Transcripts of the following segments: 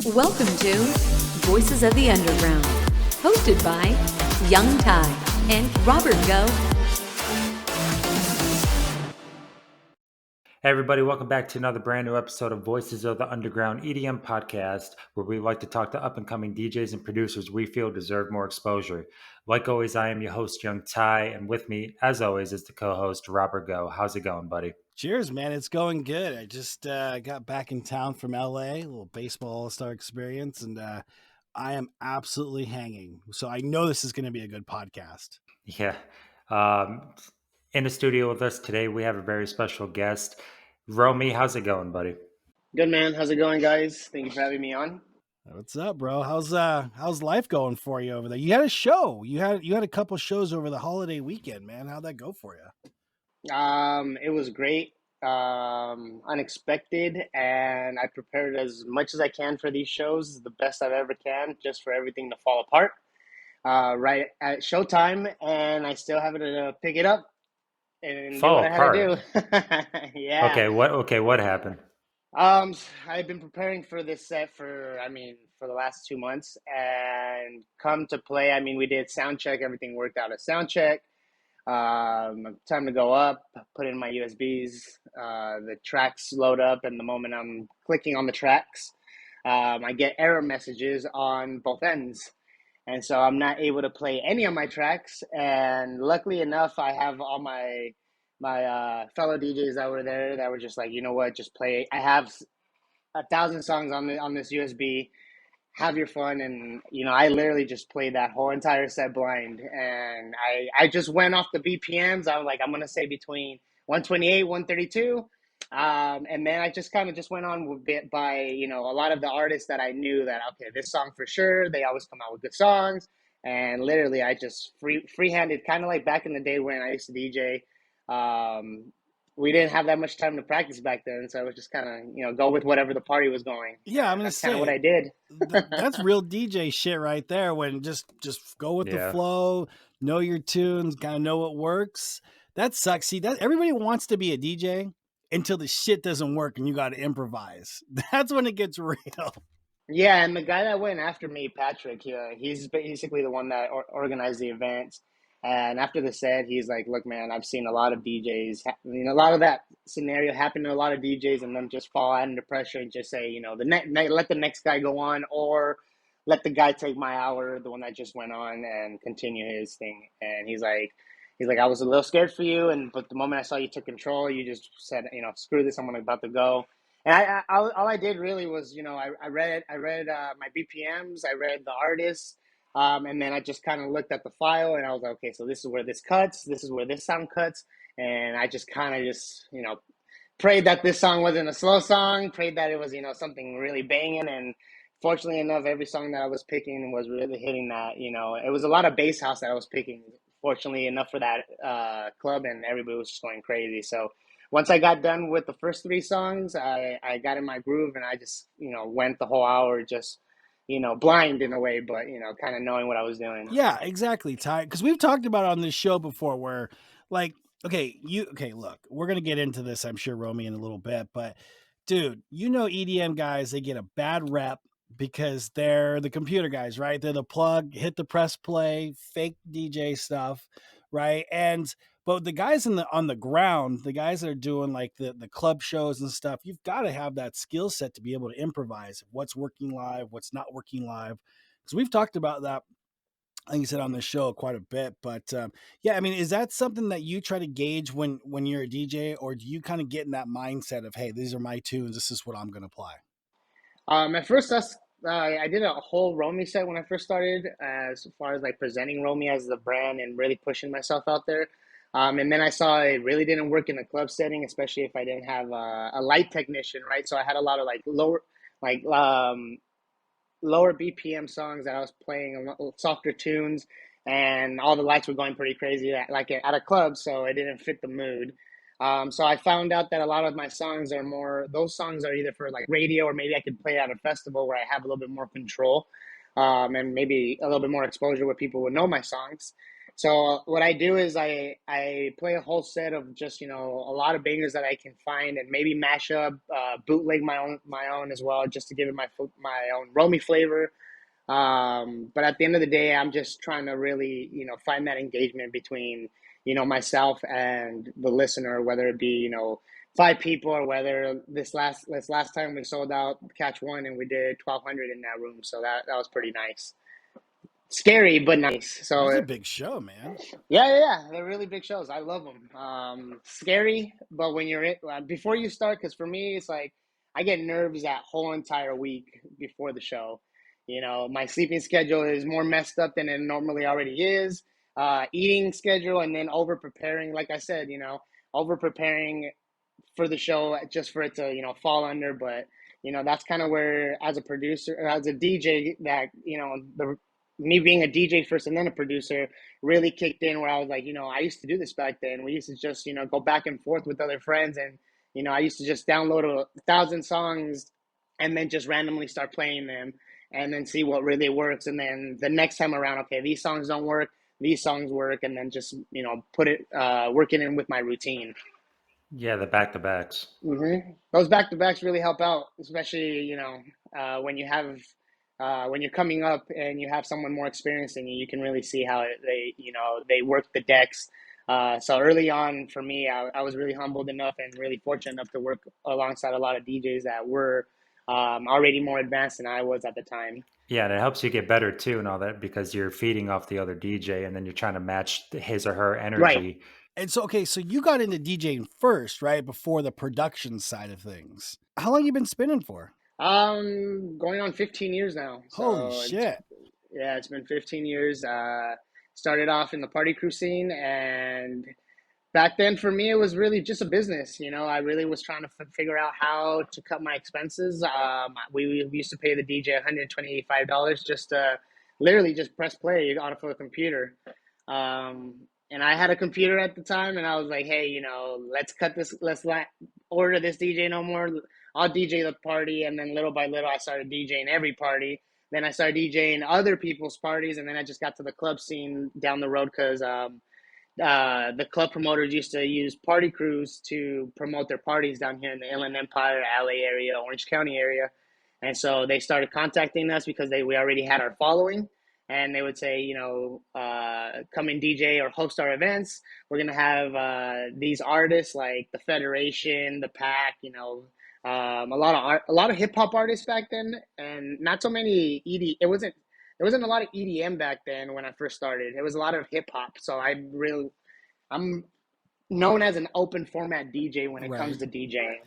Welcome to Voices of the Underground, hosted by Young Ty and Robert Geaux. Hey everybody, welcome back to another brand new episode of Voices of the Underground EDM podcast, where we like to talk to up-and-coming DJs and producers we feel deserve more exposure. Like always, I am your host, Young Ty, and with me, as always, is the co-host, Robert Geaux. How's it going, buddy? Cheers, man. It's going good. I just got back in town from LA, a little baseball all-star experience, and I am absolutely hanging. So I know this is going to be a good podcast. Yeah. Um, in the studio with us today, we have a very special guest. Roamy, how's it going, buddy? Good, man. How's it going, guys? Thank you for having me on. What's up, bro? How's life going for you over there? You had a show. You had a couple shows over the holiday weekend, man. How'd that go for you? It was great, unexpected, and I prepared as much as I can for these shows, the best I've ever can, just for everything to fall apart right at showtime, and I still haven't pick it up and do Fall what I apart. had to do. Yeah. What happened? I've been preparing for this set for the last 2 months, and come to play. We did sound check. Everything worked out at sound check. Time to go up, put in my USBs, the tracks load up, and the moment I'm clicking on the tracks, I get error messages on both ends. And so I'm not able to play any of my tracks. And luckily enough, I have all my fellow DJs that were there that were just like, you know what, just play. I have 1,000 songs on this USB. Have your fun. And I literally just played that whole entire set blind, and I just went off the BPMs. I was like, I'm gonna say between 128, 132, and then I just kind of just went on with bit by a lot of the artists that I knew that, okay, this song for sure, they always come out with good songs. And literally I just freehanded, kind of like back in the day when I used to DJ. We didn't have that much time to practice back then, so I was just kind of, go with whatever the party was going. Yeah, I'm gonna That's say kind of what I did. that's real DJ shit right there. When just go with the flow, know your tunes, kind of know what works. That sucks. See, that everybody wants to be a DJ until the shit doesn't work and you got to improvise. That's when it gets real. Yeah, and the guy that went after me, Patrick, he's basically the one that organized the event. And after the set, he's like, "Look, man, I've seen a lot of DJs. A lot of that scenario happen to a lot of DJs, and them just fall out under pressure and just say, let the next guy go on, or let the guy take my hour, the one that just went on, and continue his thing." And he's like, "I was a little scared for you, but the moment I saw you took control, you just said, screw this, I'm about to go." And all I did really was, I read my BPMs, I read the artists, and then I just kind of looked at the file, and I was like, okay, so this is where this cuts, this is where this sound cuts, and I just kind of prayed that this song wasn't a slow song, prayed that it was, something really banging, and fortunately enough, every song that I was picking was really hitting that. It was a lot of bass house that I was picking, fortunately enough for that club, and everybody was just going crazy. So once I got done with the first three songs, I got in my groove, and I just, went the whole hour just, blind in a way, but, kind of knowing what I was doing. Yeah, exactly, Ty. Because we've talked about it on this show before where, like, look, we're going to get into this, I'm sure, Romy, in a little bit. But, dude, EDM guys, they get a bad rep because they're the computer guys, right? They're the plug, hit the press play, fake DJ stuff, right? But the guys on the ground, the guys that are doing like the club shows and stuff, you've got to have that skill set to be able to improvise what's working live, what's not working live. Because we've talked about that, like you said, on the show quite a bit. But is that something that you try to gauge when you're a DJ, or do you kind of get in that mindset of, hey, these are my tunes, this is what I'm going to play? At first, I did a whole Roamy set when I first started, as far as like presenting Roamy as the brand and really pushing myself out there. And then I saw it really didn't work in a club setting, especially if I didn't have a light technician, right? So I had a lot of like lower BPM songs that I was playing, softer tunes, and all the lights were going pretty crazy at a club, so it didn't fit the mood. So I found out that a lot of my songs those songs are either for like radio, or maybe I could play at a festival where I have a little bit more control, and maybe a little bit more exposure where people would know my songs. So what I do is I play a whole set of just a lot of bangers that I can find, and maybe mash up, bootleg my own as well, just to give it my own Roamy flavor. But at the end of the day, I'm just trying to really find that engagement between myself and the listener, whether it be five people, or whether this last time we sold out Catch One and we did 1,200 in that room, so that was pretty nice. Scary but nice. So That's a big show, man. yeah. They're really big shows. I love them. Scary, but when you're before you start, because for me, it's like I get nerves that whole entire week before the show. My sleeping schedule is more messed up than it normally already is. Eating schedule, and then over preparing. Like I said, over preparing for the show just for it to fall under. But that's kind of where, as a producer or as a DJ, that the me being a DJ first and then a producer really kicked in, where I was like, I used to do this back then. We used to just go back and forth with other friends, and I used to just download 1,000 songs and then just randomly start playing them, and then see what really works. And then the next time around, okay, these songs don't work, these songs work, and then just put it working in with my routine. Yeah, the back to backs. Those back to backs really help out, especially when you have when you're coming up and you have someone more experienced than you. You can really see how they work the decks. So early on for me, I was really humbled enough and really fortunate enough to work alongside a lot of DJs that were already more advanced than I was at the time. Yeah, and it helps you get better too and all that, because you're feeding off the other DJ and then you're trying to match his or her energy. Right. And so, okay, so you got into DJing first, right? Before the production side of things. How long you been spinning for? Going on 15 years now. Holy So shit. it's been 15 years. Started off in the party crew scene, and back then for me it was really just a business. I really was trying to figure out how to cut my expenses. We used to pay the DJ $125 just to literally just press play on a computer. And I had a computer at the time, and I was like, hey, let's cut this, let's not order this DJ no more. I'll DJ the party. And then little by little, I started DJing every party. Then I started DJing other people's parties, and then I just got to the club scene down the road, because the club promoters used to use party crews to promote their parties down here in the Inland Empire, LA area, Orange County area. And so they started contacting us because we already had our following. And they would say, come and DJ or host our events. We're going to have these artists like the Federation, the Pack, a lot of hip hop artists back then, and not so many there wasn't a lot of EDM back then when I first started. It was a lot of hip hop. So I'm known as an open format DJ when it comes to DJing.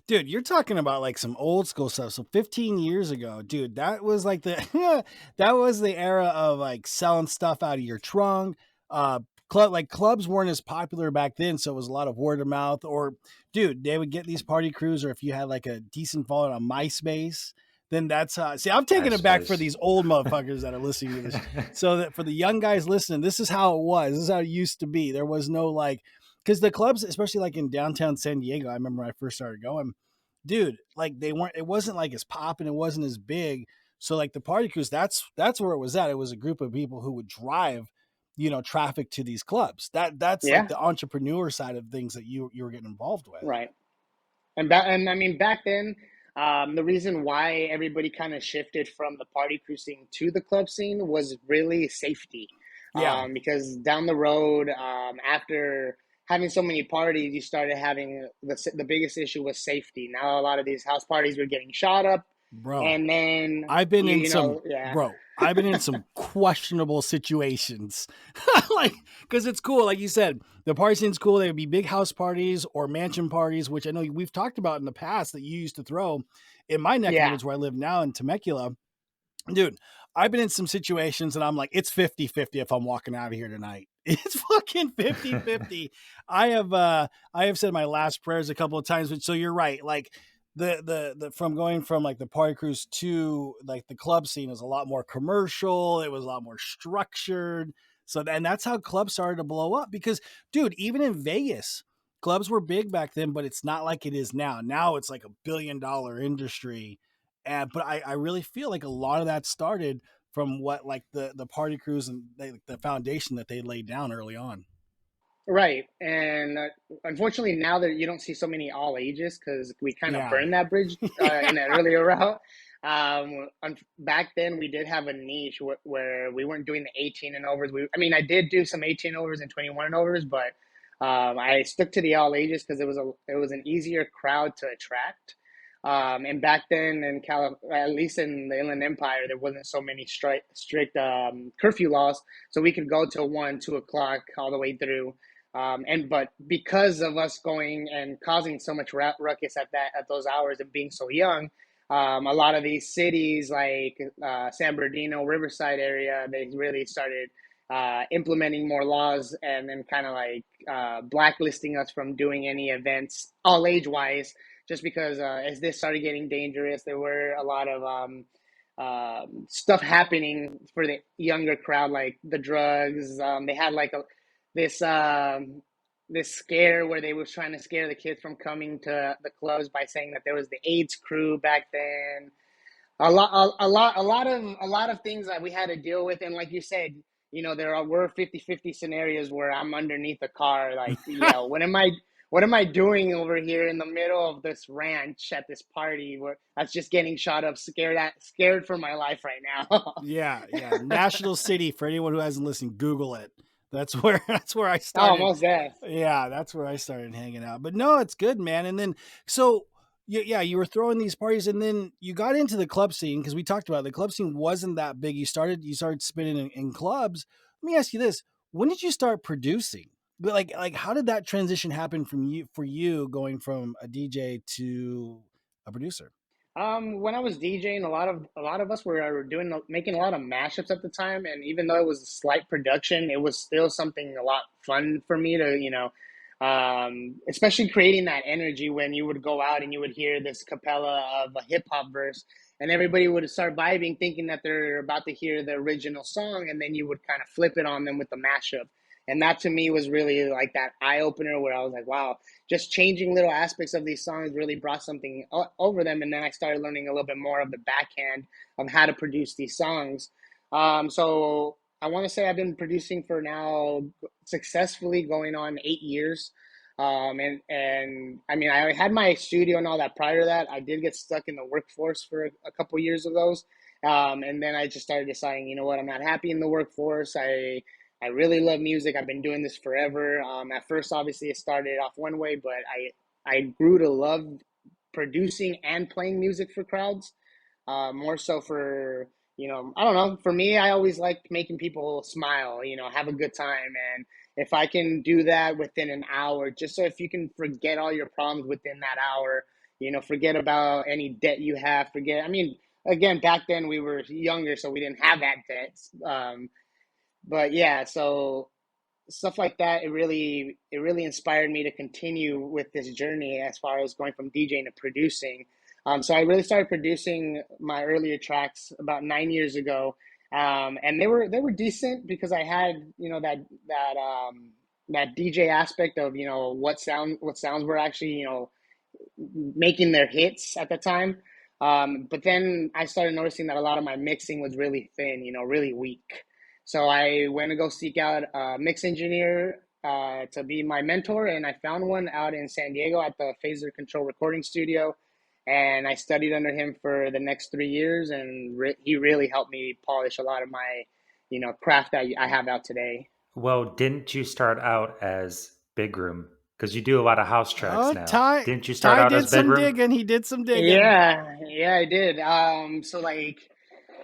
Dude, you're talking about like some old school stuff. So 15 years ago, dude, that was like that was the era of like selling stuff out of your trunk. Clubs weren't as popular back then, so it was a lot of word of mouth. Or, dude, they would get these party crews, or if you had like a decent following on MySpace, then that's see, I'm taking it back for these old motherfuckers that are listening to this. So that for the young guys listening, this is how it was. This is how it used to be. There was no like, because the clubs, especially like in downtown San Diego, I remember when I first started going, dude, like it wasn't like as popping, it wasn't as big. So like the party crews, that's where it was at. It was a group of people who would drive, traffic to these clubs. That's like the entrepreneur side of things that you were getting involved with. Right. And I mean, back then, the reason why everybody kind of shifted from the party crew scene to the club scene was really safety. Yeah. Because down the road, after having so many parties, you started having the biggest issue was safety. Now a lot of these house parties were getting shot up. Bro, and then I've been in some questionable situations. Like, because it's cool, like you said, the party scene's cool. There would be big house parties or mansion parties, which I know we've talked about in the past that you used to throw in my neck of the woods where I live now in Temecula. Dude, I've been in some situations and I'm like, it's 50-50 if I'm walking out of here tonight. It's fucking 50-50. I have said my last prayers a couple of times, but so you're right. Like the from going from like the party cruise to like the club scene is a lot more commercial. It was a lot more structured. So, and that's how clubs started to blow up because, dude, even in Vegas, clubs were big back then, but it's not like it is now. Now it's like $1 billion industry. But I really feel like a lot of that started from what like the party crews and the foundation that they laid down early on. Right. And unfortunately, now that you don't see so many all ages because we kind of Yeah. burned that bridge in that earlier route. Back then, we did have a niche where we weren't doing the 18 and overs. I did do some 18 overs and 21 and overs, but I stuck to the all ages because it was an easier crowd to attract. And back then in at least in the Inland Empire, there wasn't so many strict curfew laws, so we could go till 1, 2 o'clock all the way through. But because of us going and causing so much ruckus at those hours and being so young, a lot of these cities like San Bernardino, Riverside area, they really started implementing more laws and then kind of like blacklisting us from doing any events all age wise, just because as this started getting dangerous, there were a lot of stuff happening for the younger crowd, like the drugs. They had like this this scare where they was trying to scare the kids from coming to the clubs by saying that there was the AIDS crew back then. A lot of things that we had to deal with, and like you said, were 50-50 scenarios where I'm underneath the car, like, what am I doing over here in the middle of this ranch at this party where that's just getting shot up, scared for my life right now. Yeah. National City, for anyone who hasn't listened, Google it. That's where I Oh, started. most deaf. Yeah, that's where I started hanging out. But no, it's good, man. And then so you were throwing these parties, and then you got into the club scene because we talked about it. The club scene wasn't that big. You started spinning in clubs. Let me ask you this: when did you start producing? But like how did that transition happen for you going from a DJ to a producer? When I was DJing, a lot of us were making a lot of mashups at the time, and even though it was a slight production, it was still something a lot fun for me to, especially creating that energy when you would go out and you would hear this capella of a hip hop verse, and everybody would start vibing, thinking that they're about to hear the original song, and then you would kind of flip it on them with the mashup. And that to me was really like that eye opener where I was like, wow, just changing little aspects of these songs really brought something over them. And then I started learning a little bit more of the backhand of how to produce these songs. So I want to say I've been producing for now successfully going on 8 years. I had my studio and all that prior to that. I did get stuck in the workforce for a couple years of those. And then I just started deciding, you know what, I'm not happy in the workforce. I really love music. I've been doing this forever. At first, obviously, it started off one way, but I grew to love producing and playing music for crowds. More so for, I don't know. For me, I always liked making people smile, have a good time. And if I can do that within an hour, just so if you can forget all your problems within that hour, forget about any debt you have, again, back then we were younger, so we didn't have that debt. But yeah, so stuff like that, it really inspired me to continue with this journey as far as going from DJing to producing. So I really started producing my earlier tracks about 9 years ago, and they were decent because I had that DJ aspect of what sounds were actually making their hits at the time. But then I started noticing that a lot of my mixing was really thin, really weak. So I went to go seek out a mix engineer to be my mentor, and I found one out in San Diego at the Phaser Control Recording Studio. And I studied under him for the next 3 years, and he really helped me polish a lot of my, craft that I have out today. Well, didn't you start out as Big Room? Because you do a lot of house tracks Oh, now. Ty Didn't you start out did as Big some Room? digging. He did some digging. Yeah, I did. So like,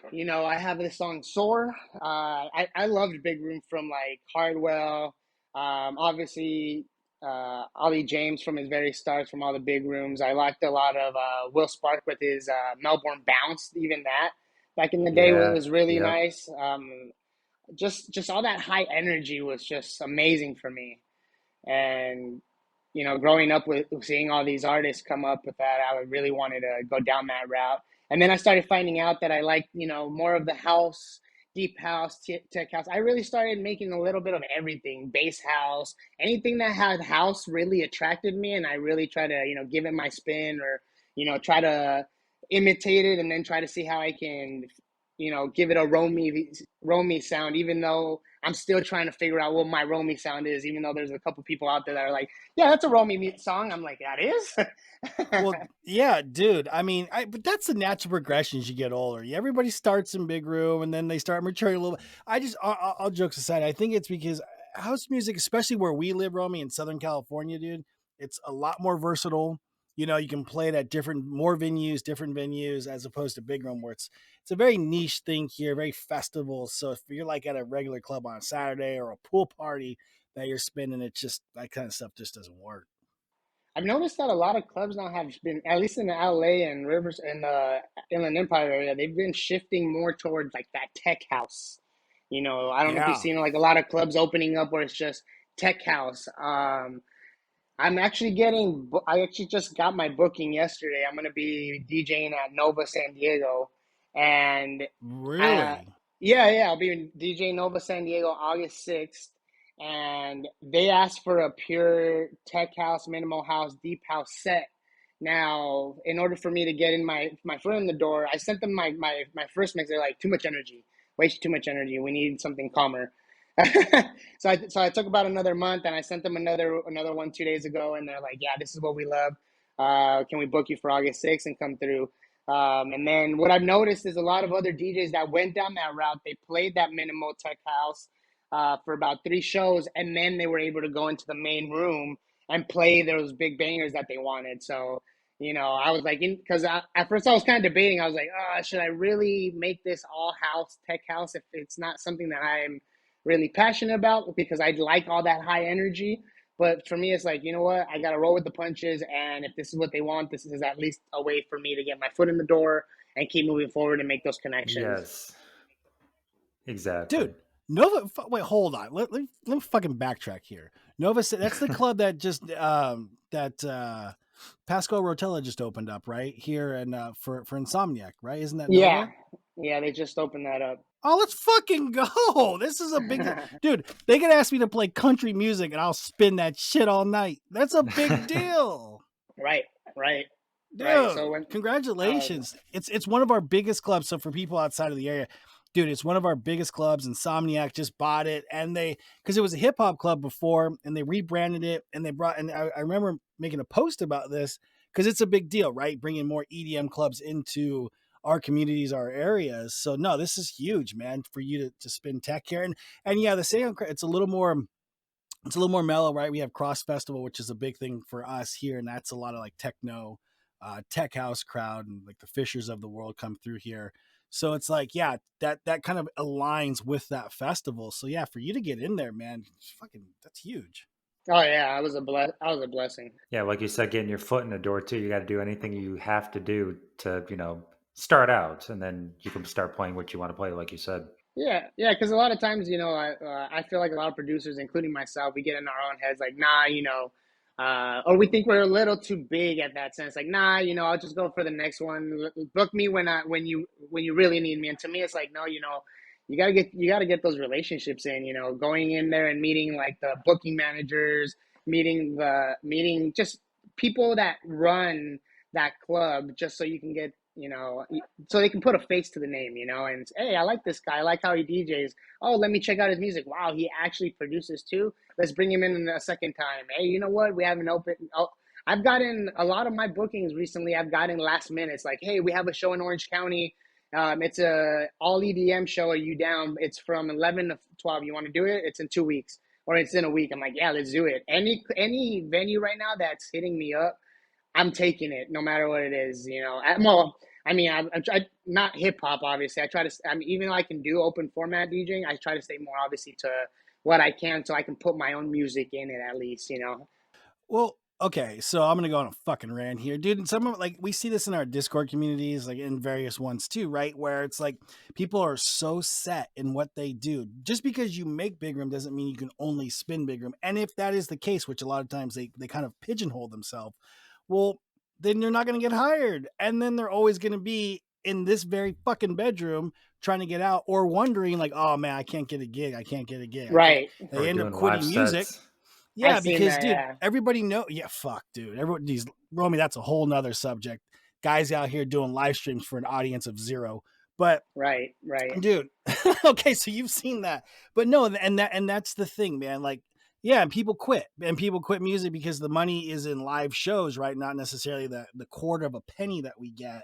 I have this song "Soar." I loved Big Room from like Hardwell, obviously Ollie James from his very starts from all the big rooms. I liked a lot of Will Spark with his Melbourne Bounce. Even that back in the day Yeah, was really yep. nice. Just all that high energy was just amazing for me. And growing up with seeing all these artists come up with that, I really wanted to go down that route. And then I started finding out that I liked, more of the house, deep house, tech house. I really started making a little bit of everything, bass house, anything that had house really attracted me. And I really try to, give it my spin or, try to imitate it and then try to see how I can give it a Roamy sound, even though I'm still trying to figure out what my Roamy sound is, even though there's a couple people out there that are like, yeah, that's a Roamy song. I'm like, that is? Well, yeah, dude. I mean, but that's the natural progression as you get older. Everybody starts in big room and then they start maturing a little bit. All jokes aside, I think it's because house music, especially where we live, Romy, in Southern California, dude, it's a lot more versatile. You can play it at different venues, as opposed to big room where it's a very niche thing here, very festival. So if you're like at a regular club on a Saturday or a pool party that you're spinning, it just, that kind of stuff just doesn't work. I've noticed that a lot of clubs now have been, at least in LA and Rivers and the Inland Empire area, they've been shifting more towards like that tech house. I don't know if you've Yeah. seen like a lot of clubs opening up where it's just tech house. I actually just got my booking yesterday. I'm going to be DJing at Nova San Diego. And Really? yeah, I'll be DJing Nova San Diego August 6th. And they asked for a pure tech house, minimal house, deep house set. Now, in order for me to get in my foot in the door, I sent them my first mix. They're like, too much energy, way too much energy. We need something calmer. So I took about another month, and I sent them another one 2 days ago, and they're like, yeah, this is what we love. Can we book you for August 6th and come through? And then what I've noticed is a lot of other DJs that went down that route, they played that minimal tech house for about 3 shows, and then they were able to go into the main room and play those big bangers that they wanted. So, I was like, because at first I was kind of debating. I was like, should I really make this all house, tech house, if it's not something that I'm really passionate about, because I like all that high energy. But for me, it's like, you know what? I got to roll with the punches. And if this is what they want, this is at least a way for me to get my foot in the door and keep moving forward and make those connections. Yes. Exactly. Dude, Nova, wait, hold on. Let me fucking backtrack here. Nova, that's the club that just, Pascal Rotella just opened up right here, and for Insomniac, right? Isn't that Nova? Yeah, they just opened that up. Oh, let's fucking go. This is a big deal. Dude, they could ask me to play country music and I'll spin that shit all night. That's a big deal. Right. Dude, right. So congratulations. It's one of our biggest clubs. So for people outside of the area, dude, it's one of our biggest clubs. Insomniac just bought it, and because it was a hip hop club before, and they rebranded it, and I remember making a post about this because it's a big deal, right? Bringing more EDM clubs into our communities, our areas. So no, this is huge, man, for you to spin tech here. And yeah, the sound, it's a little more mellow, right? We have Cross Festival, which is a big thing for us here, and that's a lot of like techno, tech house crowd, and like the Fishers of the world come through here. So it's like, yeah, that kind of aligns with that festival. So yeah, for you to get in there, man, that's huge. Oh yeah, I was a blessing. Yeah, like you said, getting your foot in the door too. You got to do anything you have to do to, start out, and then you can start playing what you want to play, like you said. Yeah, because a lot of times, I feel like a lot of producers, including myself, we get in our own heads like, nah, or we think we're a little too big at that sense. Like, nah, I'll just go for the next one. Book me when you really need me. And to me, it's like, no, you gotta get those relationships in. Going in there and meeting like the booking managers, meeting just people that run that club, just so you can get, so they can put a face to the name, and hey, I like this guy. I like how he DJs. Oh, let me check out his music. Wow, he actually produces too. Let's bring him in a second time. Hey, you know what? We have an open. Oh, I've gotten a lot of my bookings recently. I've gotten last minute. It's like, hey, we have a show in Orange County. It's a all EDM show. Are you down? It's from 11 to 12. You want to do it? It's in 2 weeks, or it's in a week. I'm like, yeah, let's do it. Any venue right now that's hitting me up, I'm taking it, no matter what it is. I'm not hip hop, obviously. I try to, even though I can do open format DJing, I try to stay more obviously to what I can, so I can put my own music in it at least, Well, okay, so I'm gonna go on a fucking rant here, dude. And some of like we see this in our Discord communities, like in various ones too, right? Where it's like people are so set in what they do. Just because you make big room doesn't mean you can only spin big room. And if that is the case, which a lot of times they kind of pigeonhole themselves, well, then you're not gonna get hired, and then they're always gonna be in this very fucking bedroom trying to get out, or wondering like, oh man, I can't get a gig. Right. They end up quitting music. Yeah, because dude, everybody know. Yeah, fuck, dude. Roamy, that's a whole nother subject. Guys out here doing live streams for an audience of 0. But Right. dude, okay, so you've seen that, but no, and that's the thing, man. Like, yeah, and people quit music because the money is in live shows, right? Not necessarily the quarter of a penny that we get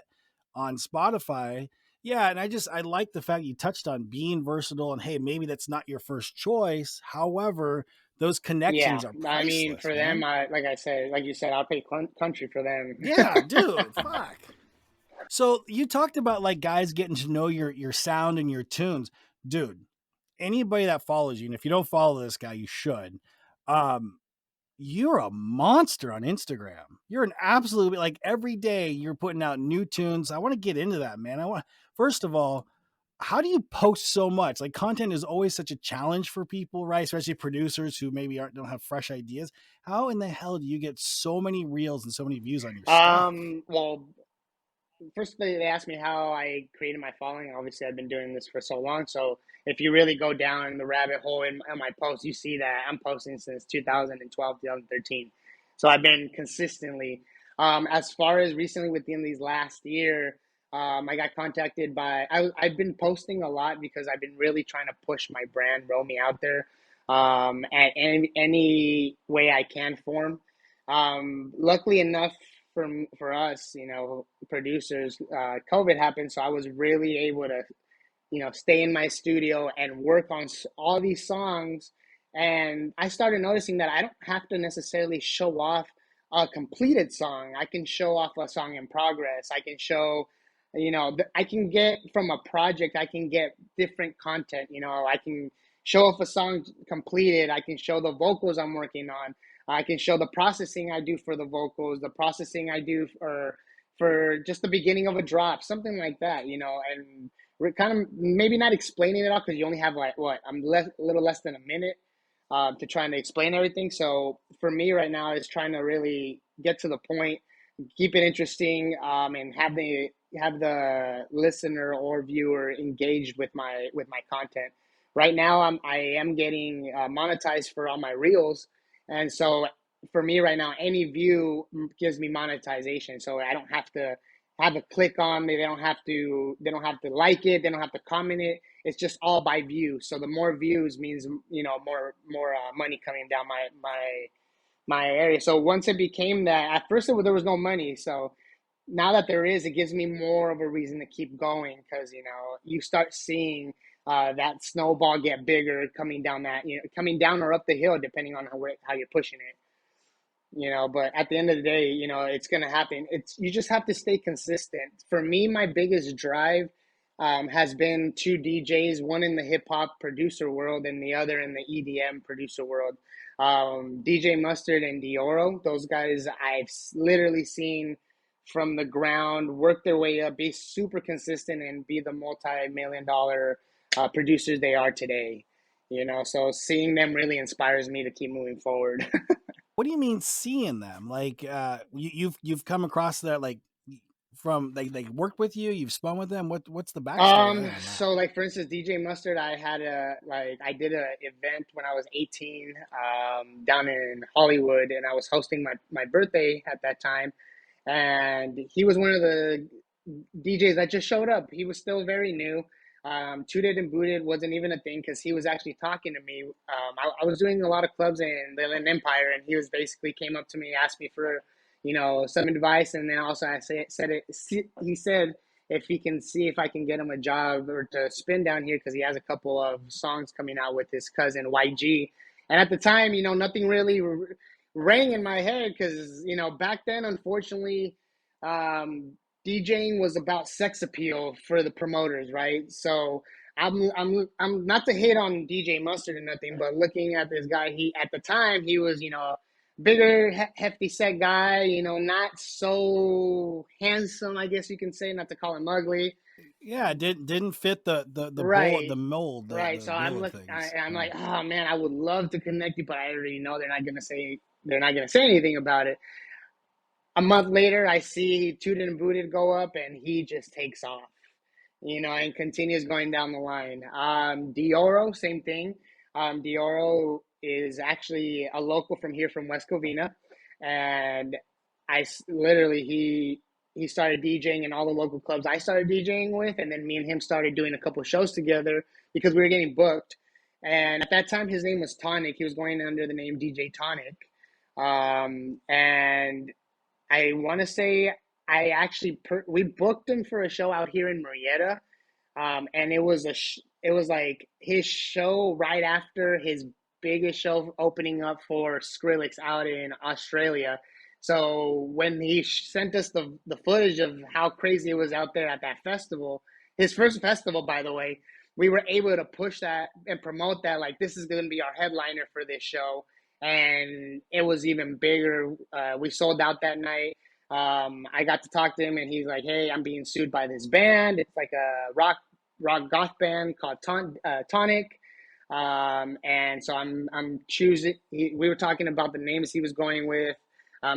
on Spotify. Yeah, and I like the fact you touched on being versatile, and hey, maybe that's not your first choice. However, those Yeah. connections are I mean, priceless, for them, man. like you said, I'll pay country for them. Yeah, dude, fuck. So you talked about like guys getting to know your sound and your tunes, dude. Anybody that follows you, and if you don't follow this guy, you should. Um, you're a monster on Instagram. You're an absolute like every day you're putting out new tunes. I want to get into that, man. I want first of all, how do you post so much? Like content is always such a challenge for people, right? Especially producers who maybe don't have fresh ideas. How in the hell do you get so many reels and so many views on your stuff? Well, first they asked me how I created my following. Obviously, I've been doing this for so long. So if you really go down the rabbit hole in my posts, you see that I'm posting since 2012, 2013. So I've been consistently. As far as recently within these last year, I got contacted by. I've been posting a lot because I've been really trying to push my brand Roamy out there, at any way I can form. Luckily enough for us, producers, COVID happened, so I was really able to, stay in my studio and work on all these songs. And I started noticing that I don't have to necessarily show off a completed song. I can show off a song in progress. I can show, I can get from a project, I can get different content. I can show off a song completed. I can show the vocals I'm working on. I can show the processing I do for the vocals, the processing I do for just the beginning of a drop, something like that, and we're kind of maybe not explaining it all because you only have like what a little less than a minute to trying to explain everything. So for me right now is trying to really get to the point, keep it interesting, and have the listener or viewer engaged with my content. Right now, I am getting monetized for all my reels, and so for me right now, any view gives me monetization. So I don't have to have a click on me. They don't have to like it. They don't have to comment it. It's just all by view. So the more views means more money coming down my area. So once it became that, at first there was no money. So now that there is, it gives me more of a reason to keep going because you start seeing that snowball get bigger coming down coming down or up the hill depending on how you're pushing it. But at the end of the day, it's going to happen. You just have to stay consistent. For me, my biggest drive has been two DJs, one in the hip hop producer world and the other in the EDM producer world. DJ Mustard and Dioro, those guys I've literally seen from the ground work their way up, be super consistent, and be the multi-million dollar producers they are today. So seeing them really inspires me to keep moving forward. What do you mean seeing them? Like you've come across that like from they worked with you, you've spun with them. What's the backstory there on that? So like for instance, DJ Mustard, I did a event when I was 18, down in Hollywood, and I was hosting my birthday at that time, and he was one of the DJs that just showed up. He was still very new. Tooted and Booted wasn't even a thing because he was actually talking to me. I was doing a lot of clubs in the Inland Empire, and he was basically came up to me, asked me for, some advice, and then also he said if he can see if I can get him a job or to spin down here because he has a couple of songs coming out with his cousin YG. And at the time, nothing really rang in my head because back then, unfortunately, DJing was about sex appeal for the promoters, right? So I'm not to hate on DJ Mustard or nothing, but looking at this guy, he at the time he was bigger, hefty set guy, not so handsome, I guess you can say, not to call him ugly. Yeah, didn't fit the bullet, Right. the mold, Right. the So I'm bill of look things. I'm Yeah. like, oh man, I would love to connect you, but I already know they're not gonna say anything about it. A month later I see Tooted and Booted go up and he just takes off, and continues going down the line. Dioro, same thing. Dioro is actually a local from here from West Covina, and literally he started DJing in all the local clubs I started DJing with, and then me and him started doing a couple of shows together because we were getting booked. And at that time, his name was Tonic. He was going under the name DJ Tonic. And I want to say I actually we booked him for a show out here in Marietta, and it was it was like his show right after his biggest show opening up for Skrillex out in Australia. So when he sent us the footage of how crazy it was out there at that festival, his first festival, by the way, we were able to push that and promote that like this is going to be our headliner for this show, and it was even bigger. We sold out that night. I got to talk to him, and he's like, "Hey, I'm being sued by this band. It's like a rock goth band called Tonic." And so I'm choosing. We were talking about the names he was going with.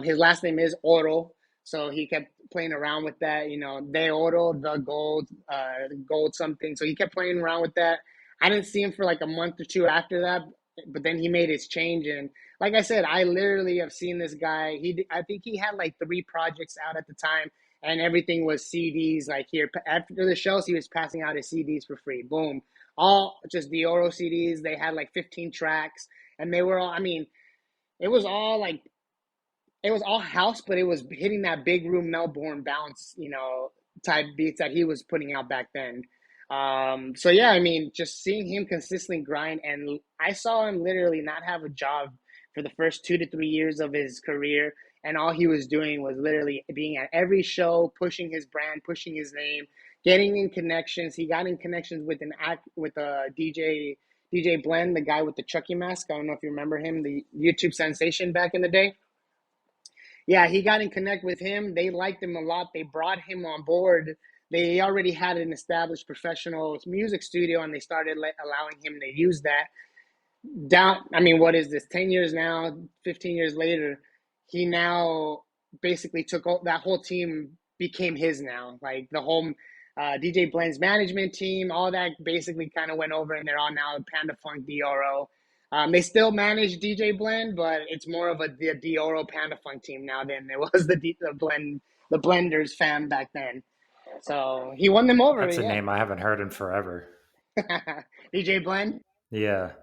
His last name is Oro, so he kept playing around with that. You know, De Oro, the gold something. So he kept playing around with that. I didn't see him for like a month or two after that, but then he made his change. And like I said, I literally have seen this guy. I think he had like 3 projects out at the time, and everything was CDs. Like here after the shows, he was passing out his CDs for free. Boom, all just the Oro CDs. They had like 15 tracks, and they were all. I mean, it was all like it was all house, but it was hitting that big room Melbourne bounce, you know, type beats that he was putting out back then. So yeah, I mean, just seeing him consistently grind, and I saw him literally not have a job for the first 2 to 3 years of his career, and all he was doing was literally being at every show, pushing his brand, pushing his name, getting in connections. He got in connections with a DJ Blend, the guy with the Chucky mask. I don't know if you remember him, the YouTube sensation back in the day. Yeah, he got in connect with him. They liked him a lot. They brought him on board. They already had an established professional music studio, and they started allowing him to use that. I mean, what is this? 10 years now, 15 years later, he now basically took that whole team became his now. Like the whole DJ Blend's management team, all that basically kind of went over, and they're all now Panda Funk DRO. They still manage DJ Blend, but it's more of the Dioro Panda Funk team now than it was the Blenders fam back then. So he won them over. That's a Yeah. name I haven't heard in forever. DJ Blend. Yeah.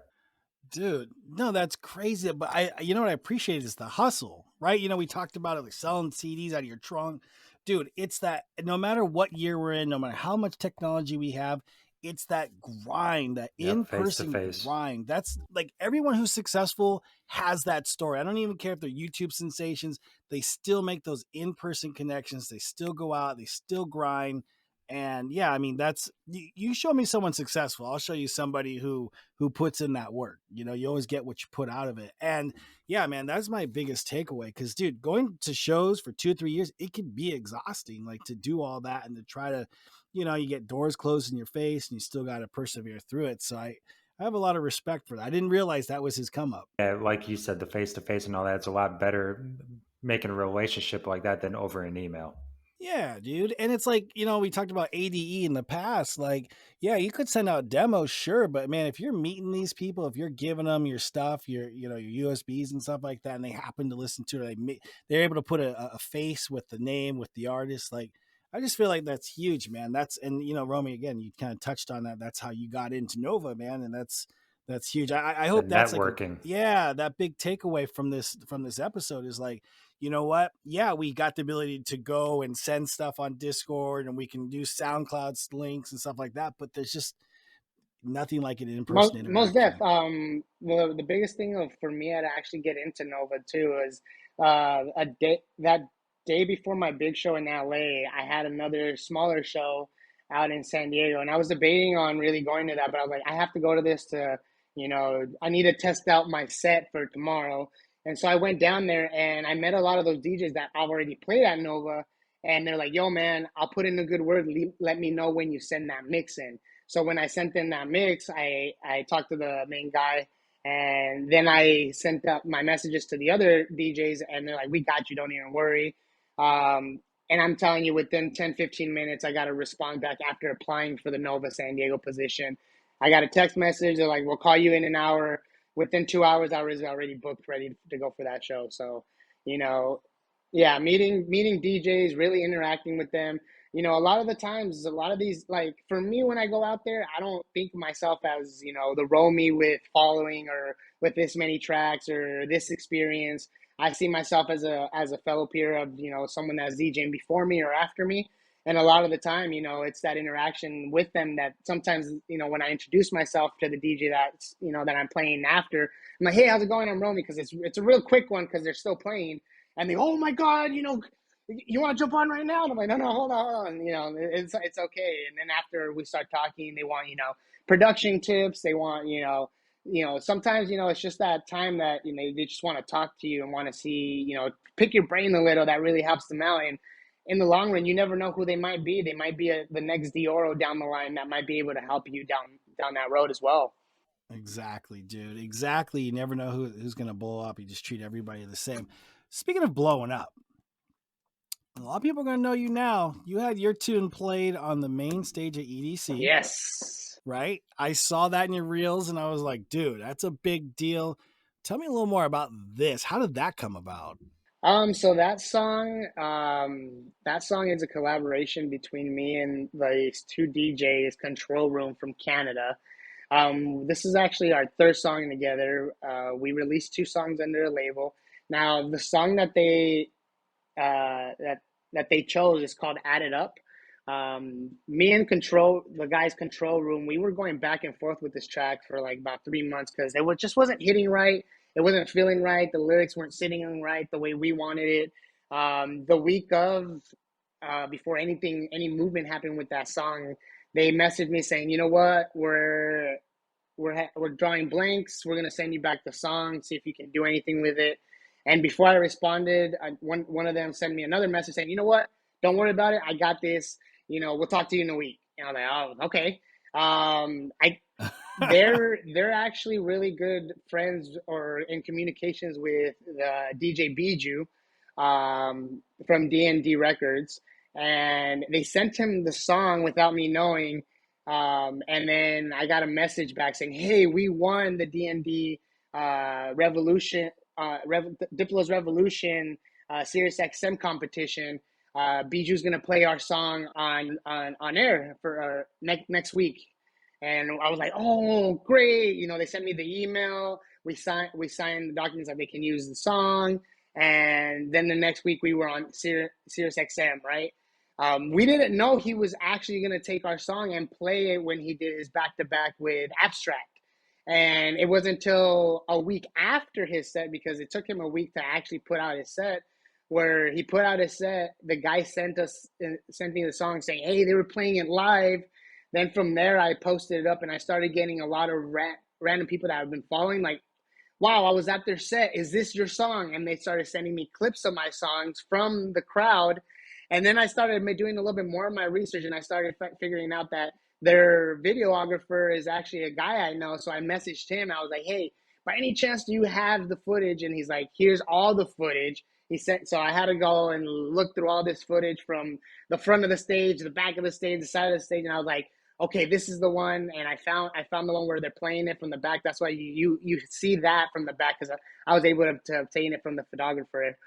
Dude, no, that's crazy. But you know what I appreciate is the hustle, right? You know, we talked about it, like selling CDs out of your trunk. Dude, it's that no matter what year we're in, no matter how much technology we have, it's that grind, that in-person grind. That's like everyone who's successful has that story. I don't even care if they're YouTube sensations. They still make those in-person connections. They still go out. They still grind. And yeah, I mean, that's you show me someone successful, I'll show you somebody who puts in that work. You know, you always get what you put out of it. And yeah, man, that's my biggest takeaway. Because dude, going to shows for 2 or 3 years, it can be exhausting, like to do all that and to try to, you know, you get doors closed in your face and you still got to persevere through it. So I have a lot of respect for that. I didn't realize that was his come up. Yeah, like you said, the face-to-face and all that, it's a lot better making a relationship like that than over an email. Yeah, dude. And it's like, you know, we talked about ADE in the past. Like, yeah, you could send out demos, sure. But man, if you're meeting these people, if you're giving them your stuff, your USBs and stuff like that, and they happen to listen to it, they're able to put a face with the name, with the artist. Like, I just feel like that's huge, man. And, you know, Romy, again, you kind of touched on that. That's how you got into Nova, man. And that's huge. I hope that's networking. That big takeaway from this episode is like, you know what? Yeah, we got the ability to go and send stuff on Discord, and we can do SoundCloud links and stuff like that. But there's just nothing like an in-person interaction. Most def. The biggest thing for me to actually get into Nova too is that day before my big show in LA, I had another smaller show out in San Diego, and I was debating on really going to that, but I was like, I have to go to this to, you know, I need to test out my set for tomorrow. And so I went down there and I met a lot of those DJs that I've already played at Nova. And they're like, yo, man, I'll put in a good word. Let me know when you send that mix in. So when I sent in that mix, I talked to the main guy. And then I sent up my messages to the other DJs. And they're like, we got you. Don't even worry. And I'm telling you, within 10, 15 minutes, I got a response back after applying for the Nova San Diego position. I got a text message. They're like, we'll call you in an hour. Within 2 hours, I was already booked, ready to go for that show. So, you know, Yeah, meeting DJs, really interacting with them. You know, a lot of the times, a lot of these, like for me, when I go out there, I don't think of myself as, you know, the Roamy with following or with this many tracks or this experience. I see myself as a fellow peer of, you know, someone that's DJing before me or after me. And a lot of the time, you know, it's that interaction with them that sometimes, you know, when I introduce myself to the DJ that's, you know, that I'm playing after, I'm like, hey, how's it going? I'm Roamy, because it's a real quick one because they're still playing, and they, oh my God, you know, you want to jump on right now? And I'm like, no, hold on. You know, it's okay. And then after we start talking, they want, you know, production tips. They want, sometimes, you know, it's just that time that, you know, they just want to talk to you and want to see, you know, pick your brain a little. That really helps them out. And in the long run, you never know who they might be. They might be the next Dioro down the line that might be able to help you down that road as well. Exactly, dude. Exactly. You never know who's going to blow up. You just treat everybody the same. Speaking of blowing up, a lot of people are going to know you now. You had your tune played on the main stage at EDC. Yes. Right? I saw that in your reels and I was like, dude, that's a big deal. Tell me a little more about this. How did that come about? So that song is a collaboration between me and these two DJs, Control Room from Canada. This is actually our third song together. We released two songs under a label. Now, the song that they chose is called "Add It Up." Me and the guys Control Room, we were going back and forth with this track for like about 3 months because just wasn't hitting right. It wasn't feeling right. The lyrics weren't sitting right the way we wanted it. The week of, before any movement happened with that song, they messaged me saying, you know what, we're drawing blanks. We're gonna send you back the song, see if you can do anything with it. And before I responded, one of them sent me another message saying, you know what, don't worry about it. I got this. You know, we'll talk to you in a week. And I was like, oh, okay. They're actually really good friends or in communications with the DJ Bijou, from D&D Records, and they sent him the song without me knowing. And then I got a message back saying, "Hey, we won the D&D Revolution, Diplo's Revolution Sirius XM competition. Bijou's gonna play our song on air for next week." And I was like, "Oh, great!" You know, they sent me the email. We signed the documents that they can use the song. And then the next week we were on Sirius XM, right? We didn't know he was actually going to take our song and play it when he did his back-to-back with Abstract. And it wasn't until a week after his set, because it took him a week to actually put out his set, where he put out his set, the guy sent me the song saying, hey, they were playing it live. Then from there, I posted it up and I started getting a lot of random people that I've been following, like, wow, I was at their set. Is this your song? And they started sending me clips of my songs from the crowd. And then I started doing a little bit more of my research, and I started figuring out that their videographer is actually a guy I know. So I messaged him. I was like, hey, by any chance, do you have the footage? And he's like, here's all the footage. So I had to go and look through all this footage from the front of the stage, the back of the stage, the side of the stage. And I was like, okay, this is the one. And I found the one where they're playing it from the back. That's why you see that from the back, because I was able to obtain it from the photographer.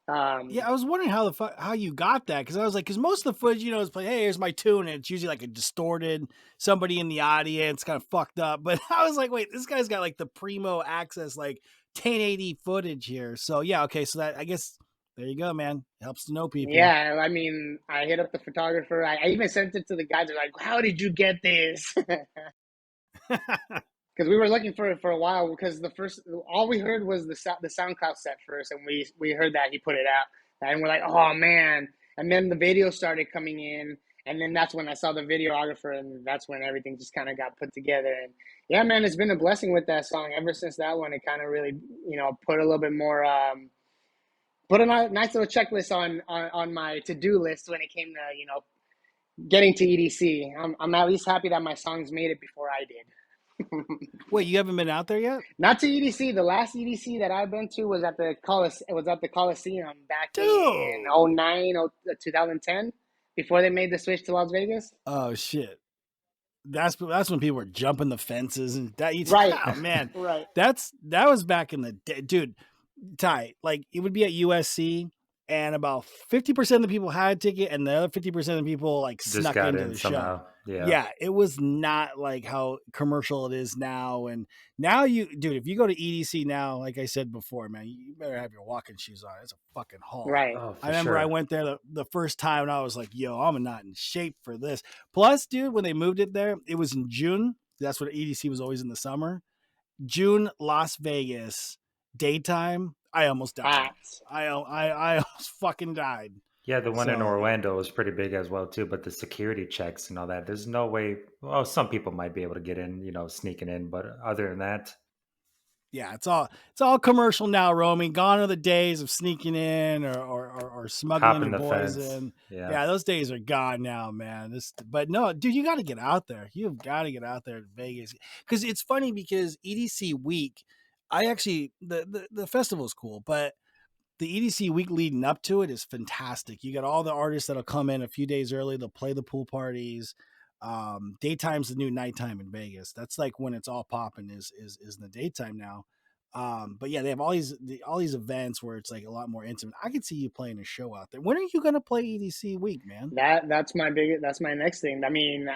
Yeah, I was wondering how you got that, because I was like, because most of the footage, you know, is like, hey, here's my tune, and it's usually like a distorted, somebody in the audience, kind of fucked up. But I was like, wait, this guy's got like the primo access, like 1080 footage here. So yeah, okay, so that, I guess, there you go, man. It helps to know people. Yeah, I mean, I hit up the photographer. I even sent it to the guys. They're like, how did you get this? Because we were looking for it for a while, because all we heard was the SoundCloud set first, and we heard that he put it out, and we're like, oh man. And then the video started coming in, and then that's when I saw the videographer, and that's when everything just kind of got put together. And yeah, man, it's been a blessing with that song. Ever since that one, it kind of really, you know, put a little bit more, put a nice little checklist on my to-do list when it came to, you know, getting to EDC. I'm at least happy that my songs made it before I did. Wait, you haven't been out there yet? Not to EDC. The last EDC that I've been to was at the Coliseum back in 2010, before they made the switch to Las Vegas. Oh shit. That's when people were jumping the fences and that. Right. Oh man, Right. that was back in the day, dude. Ty, like it would be at USC, and about 50% of the people had a ticket, and the other 50% of the people like Just snuck got into in the somehow. show. Yeah. Yeah, it was not like how commercial it is now. And now dude, if you go to EDC now, like I said before, man, you better have your walking shoes on. It's a fucking haul. Right. Oh, for I remember sure. I went there the first time and I was like, yo, I'm not in shape for this. Plus, dude, when they moved it there, it was in June. That's what EDC was always in the summer. June, Las Vegas, daytime. I almost died. Hot. I almost fucking died. Yeah, the one in So- Orlando was pretty big as well too, but the security checks and all that, there's no way. Well, some people might be able to get in, sneaking in, but other than that, Yeah, it's all commercial now, Roamy. Gone are the days of sneaking in or smuggling hopping your the boys fence. in. Yeah. Yeah, those days are gone now, man. But no, dude, you got to get out there. You've got to get out there to Vegas because it's funny because EDC week, I actually the festival is cool, but the EDC week leading up to it is fantastic. You got all the artists that'll come in a few days early. They'll play the pool parties. Daytime's the new nighttime in Vegas. That's like when it's all popping is in the daytime now. But yeah, they have all these events where it's like a lot more intimate. I could see you playing a show out there. When are you gonna play EDC week, man? That's my next thing. I mean,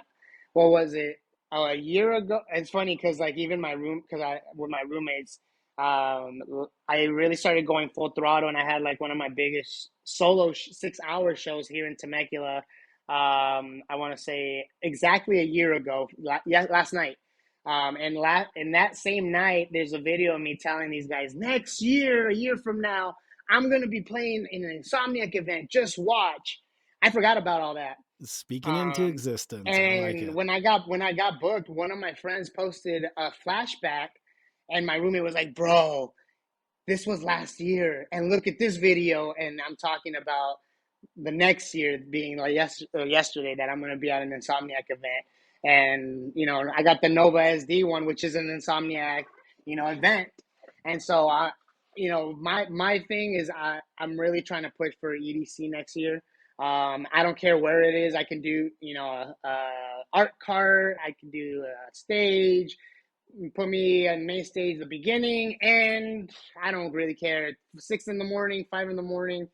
what was it? Oh, a year ago. It's funny because like even with my roommates, I really started going full throttle, and I had like one of my biggest solo 6-hour shows here in Temecula. I want to say exactly a year ago. Last night. And that same night, there's a video of me telling these guys, next year, a year from now, I'm gonna be playing in an Insomniac event. Just watch. I forgot about all that. Speaking into existence. And I like it. when I got booked, one of my friends posted a flashback, and my roommate was like, "Bro, this was last year, and look at this video." And I'm talking about the next year being like yesterday that I'm going to be at an Insomniac event, and I got the Nova SD one, which is an Insomniac event, and so my thing is I'm really trying to push for EDC next year. I don't care where it is. I can do a art cart. I can do a stage. Put me on main stage the beginning, and I don't really care. 6 in the morning, 5 in the morning,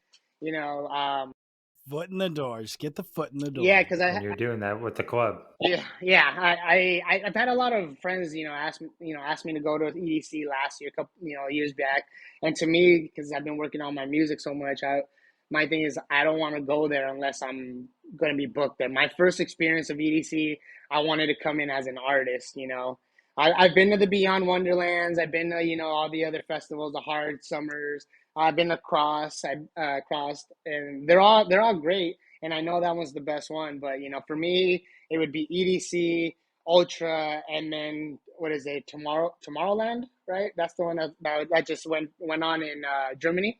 Foot in the door. Just get the foot in the door. Yeah, because and you're doing that with the club. Yeah. I've had a lot of friends, ask me to go to EDC last year, couple years back, and to me, because I've been working on my music so much, my thing is I don't want to go there unless I'm going to be booked there. My first experience of EDC, I wanted to come in as an artist. I've been to the Beyond Wonderlands. I've been to all the other festivals, the Hard Summers. I've been across. I crossed, and they're all great. And I know that was the best one. But for me, it would be EDC, Ultra, and then what is it? Tomorrowland, right? That's the one that just went on in Germany.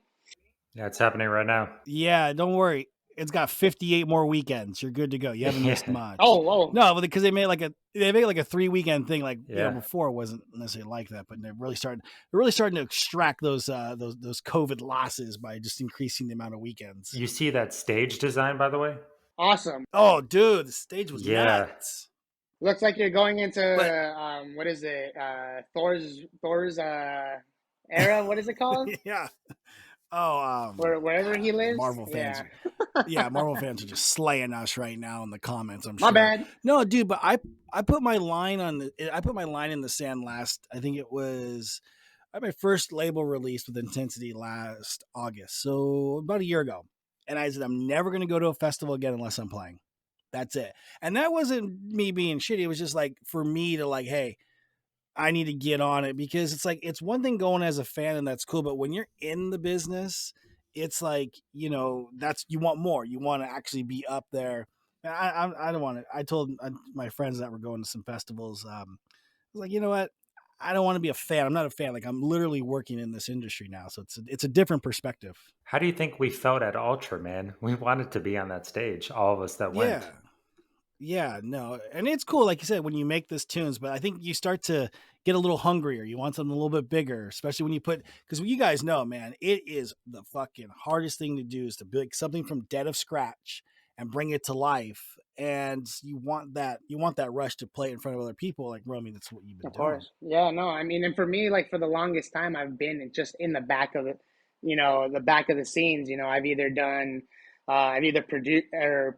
Yeah, it's happening right now. Yeah, don't worry. It's got 58 more weekends. You're good to go. You haven't missed much. Oh, whoa. No, because they made like a 3-weekend thing. Like Yeah. before it wasn't necessarily like that, but they're really starting to extract those COVID losses by just increasing the amount of weekends. You see that stage design, by the way? Awesome. Oh, dude, the stage was Yeah. nuts. Looks like you're going into what is it? Thor's era. What is it called? Yeah. Oh, wherever he lives. Marvel fans. Yeah, Marvel fans are just slaying us right now in the comments. I'm sure. My bad. No, dude, but I put my line in the sand last. I think it was I had my first label release with Intensity last August, so about a year ago. And I said I'm never going to go to a festival again unless I'm playing. That's it. And that wasn't me being shitty. It was just like for me to like, hey, I need to get on it because it's like it's one thing going as a fan and that's cool, but when you're in the business, it's like that's you want more. You want to actually be up there. And I don't want to. I told my friends that were going to some festivals. I was like, you know what? I don't want to be a fan. I'm not a fan. Like I'm literally working in this industry now, so it's a different perspective. How do you think we felt at Ultra, man? We wanted to be on that stage, all of us that went. Yeah, no. And it's cool, like you said, when you make this tunes, but I think you start to get a little hungrier. You want something a little bit bigger, especially when you because you guys know, man, it is the fucking hardest thing to do is to build something from dead of scratch and bring it to life. And you want that rush to play it in front of other people. Like Romy, that's what you've been doing. Of course. Yeah, no, I mean, and for me, like for the longest time, I've been just in the back of the back of the scenes. I've either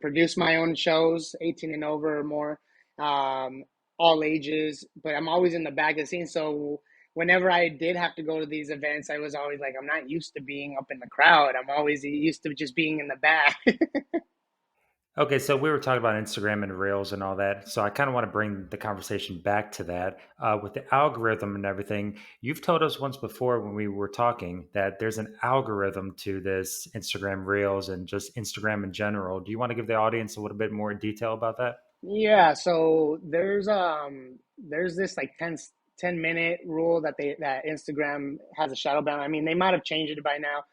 produced my own shows, 18 and over or more, all ages, but I'm always in the back of the scenes. So whenever I did have to go to these events, I was always like, I'm not used to being up in the crowd. I'm always used to just being in the back. Okay, so we were talking about Instagram and Reels and all that. So I kind of want to bring the conversation back to that with the algorithm and everything. You've told us once before when we were talking that there's an algorithm to this Instagram Reels and just Instagram in general. Do you want to give the audience a little bit more detail about that? Yeah, so there's this like 10 minute rule that Instagram has a shadow ban. I mean, they might have changed it by now,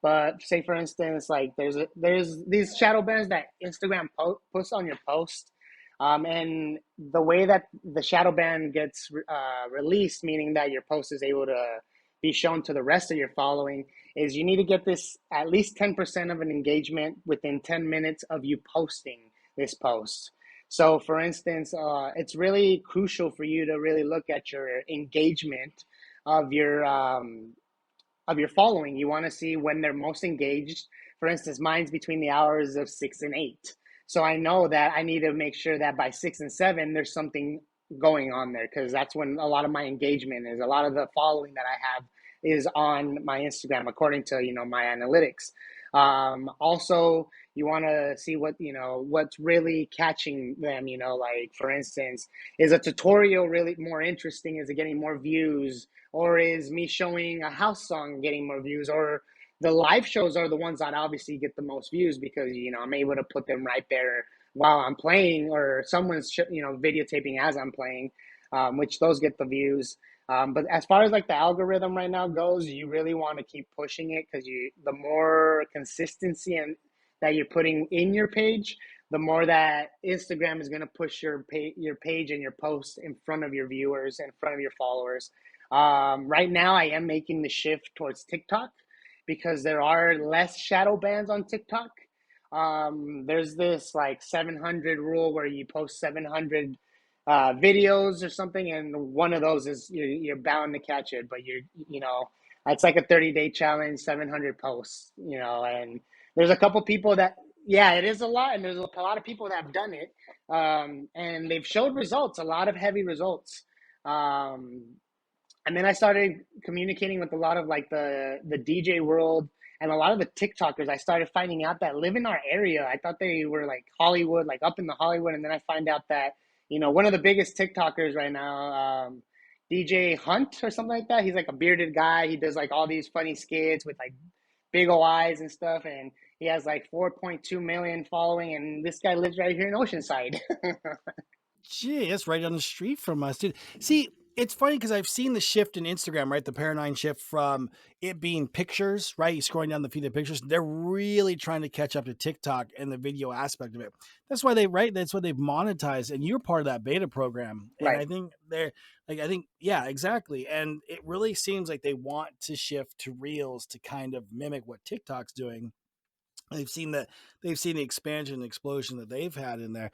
but say for instance, like there's these shadow bans that Instagram puts on your post, and the way that the shadow ban gets released, meaning that your post is able to be shown to the rest of your following, is you need to get this at least 10% of an engagement within 10 minutes of you posting this post. So, for instance, it's really crucial for you to really look at your engagement of your following. You want to see when they're most engaged. For instance, mine's between the hours of 6 and 8. So I know that I need to make sure that by 6 and 7, there's something going on there, because that's when a lot of my engagement is. A lot of the following that I have is on my Instagram, according to my analytics. Also, you want to see what's really catching them. Like for instance, is a tutorial really more interesting? Is it getting more views? Or is me showing a house song getting more views? Or the live shows are the ones that obviously get the most views, because I'm able to put them right there while I'm playing, or someone's videotaping as I'm playing, which those get the views. But as far as like the algorithm right now goes, you really want to keep pushing it, because the more consistency and that you're putting in your page, the more that Instagram is going to push your page and your posts in front of your viewers, in front of your followers. Right now, I am making the shift towards TikTok, because there are less shadow bans on TikTok. There's this like 700 rule where you post 700 videos or something, and one of those is you're bound to catch it. But it's like a 30-day challenge, 700 posts. And there's a couple people that, yeah, it is a lot, and there's a lot of people that have done it, and they've showed results, a lot of heavy results. And then I started communicating with a lot of like the DJ world and a lot of the TikTokers. I started finding out that live in our area. I thought they were like Hollywood, like up in the Hollywood, and then I find out that one of the biggest TikTokers right now, DJ Hunt or something like that. He's like a bearded guy. He does like all these funny skits with like big ol' eyes and stuff, and he has like 4.2 million following. And this guy lives right here in Oceanside. Gee, that's right down the street from us, dude. See, it's funny because I've seen the shift in Instagram, right? The paradigm shift from it being pictures, right? You're scrolling down the feed of pictures. They're really trying to catch up to TikTok and the video aspect of it. That's why that's what they've monetized. And you're part of that beta program. And Right. I think yeah, exactly. And it really seems like they want to shift to Reels to kind of mimic what TikTok's doing. They've seen the expansion and explosion that they've had in there.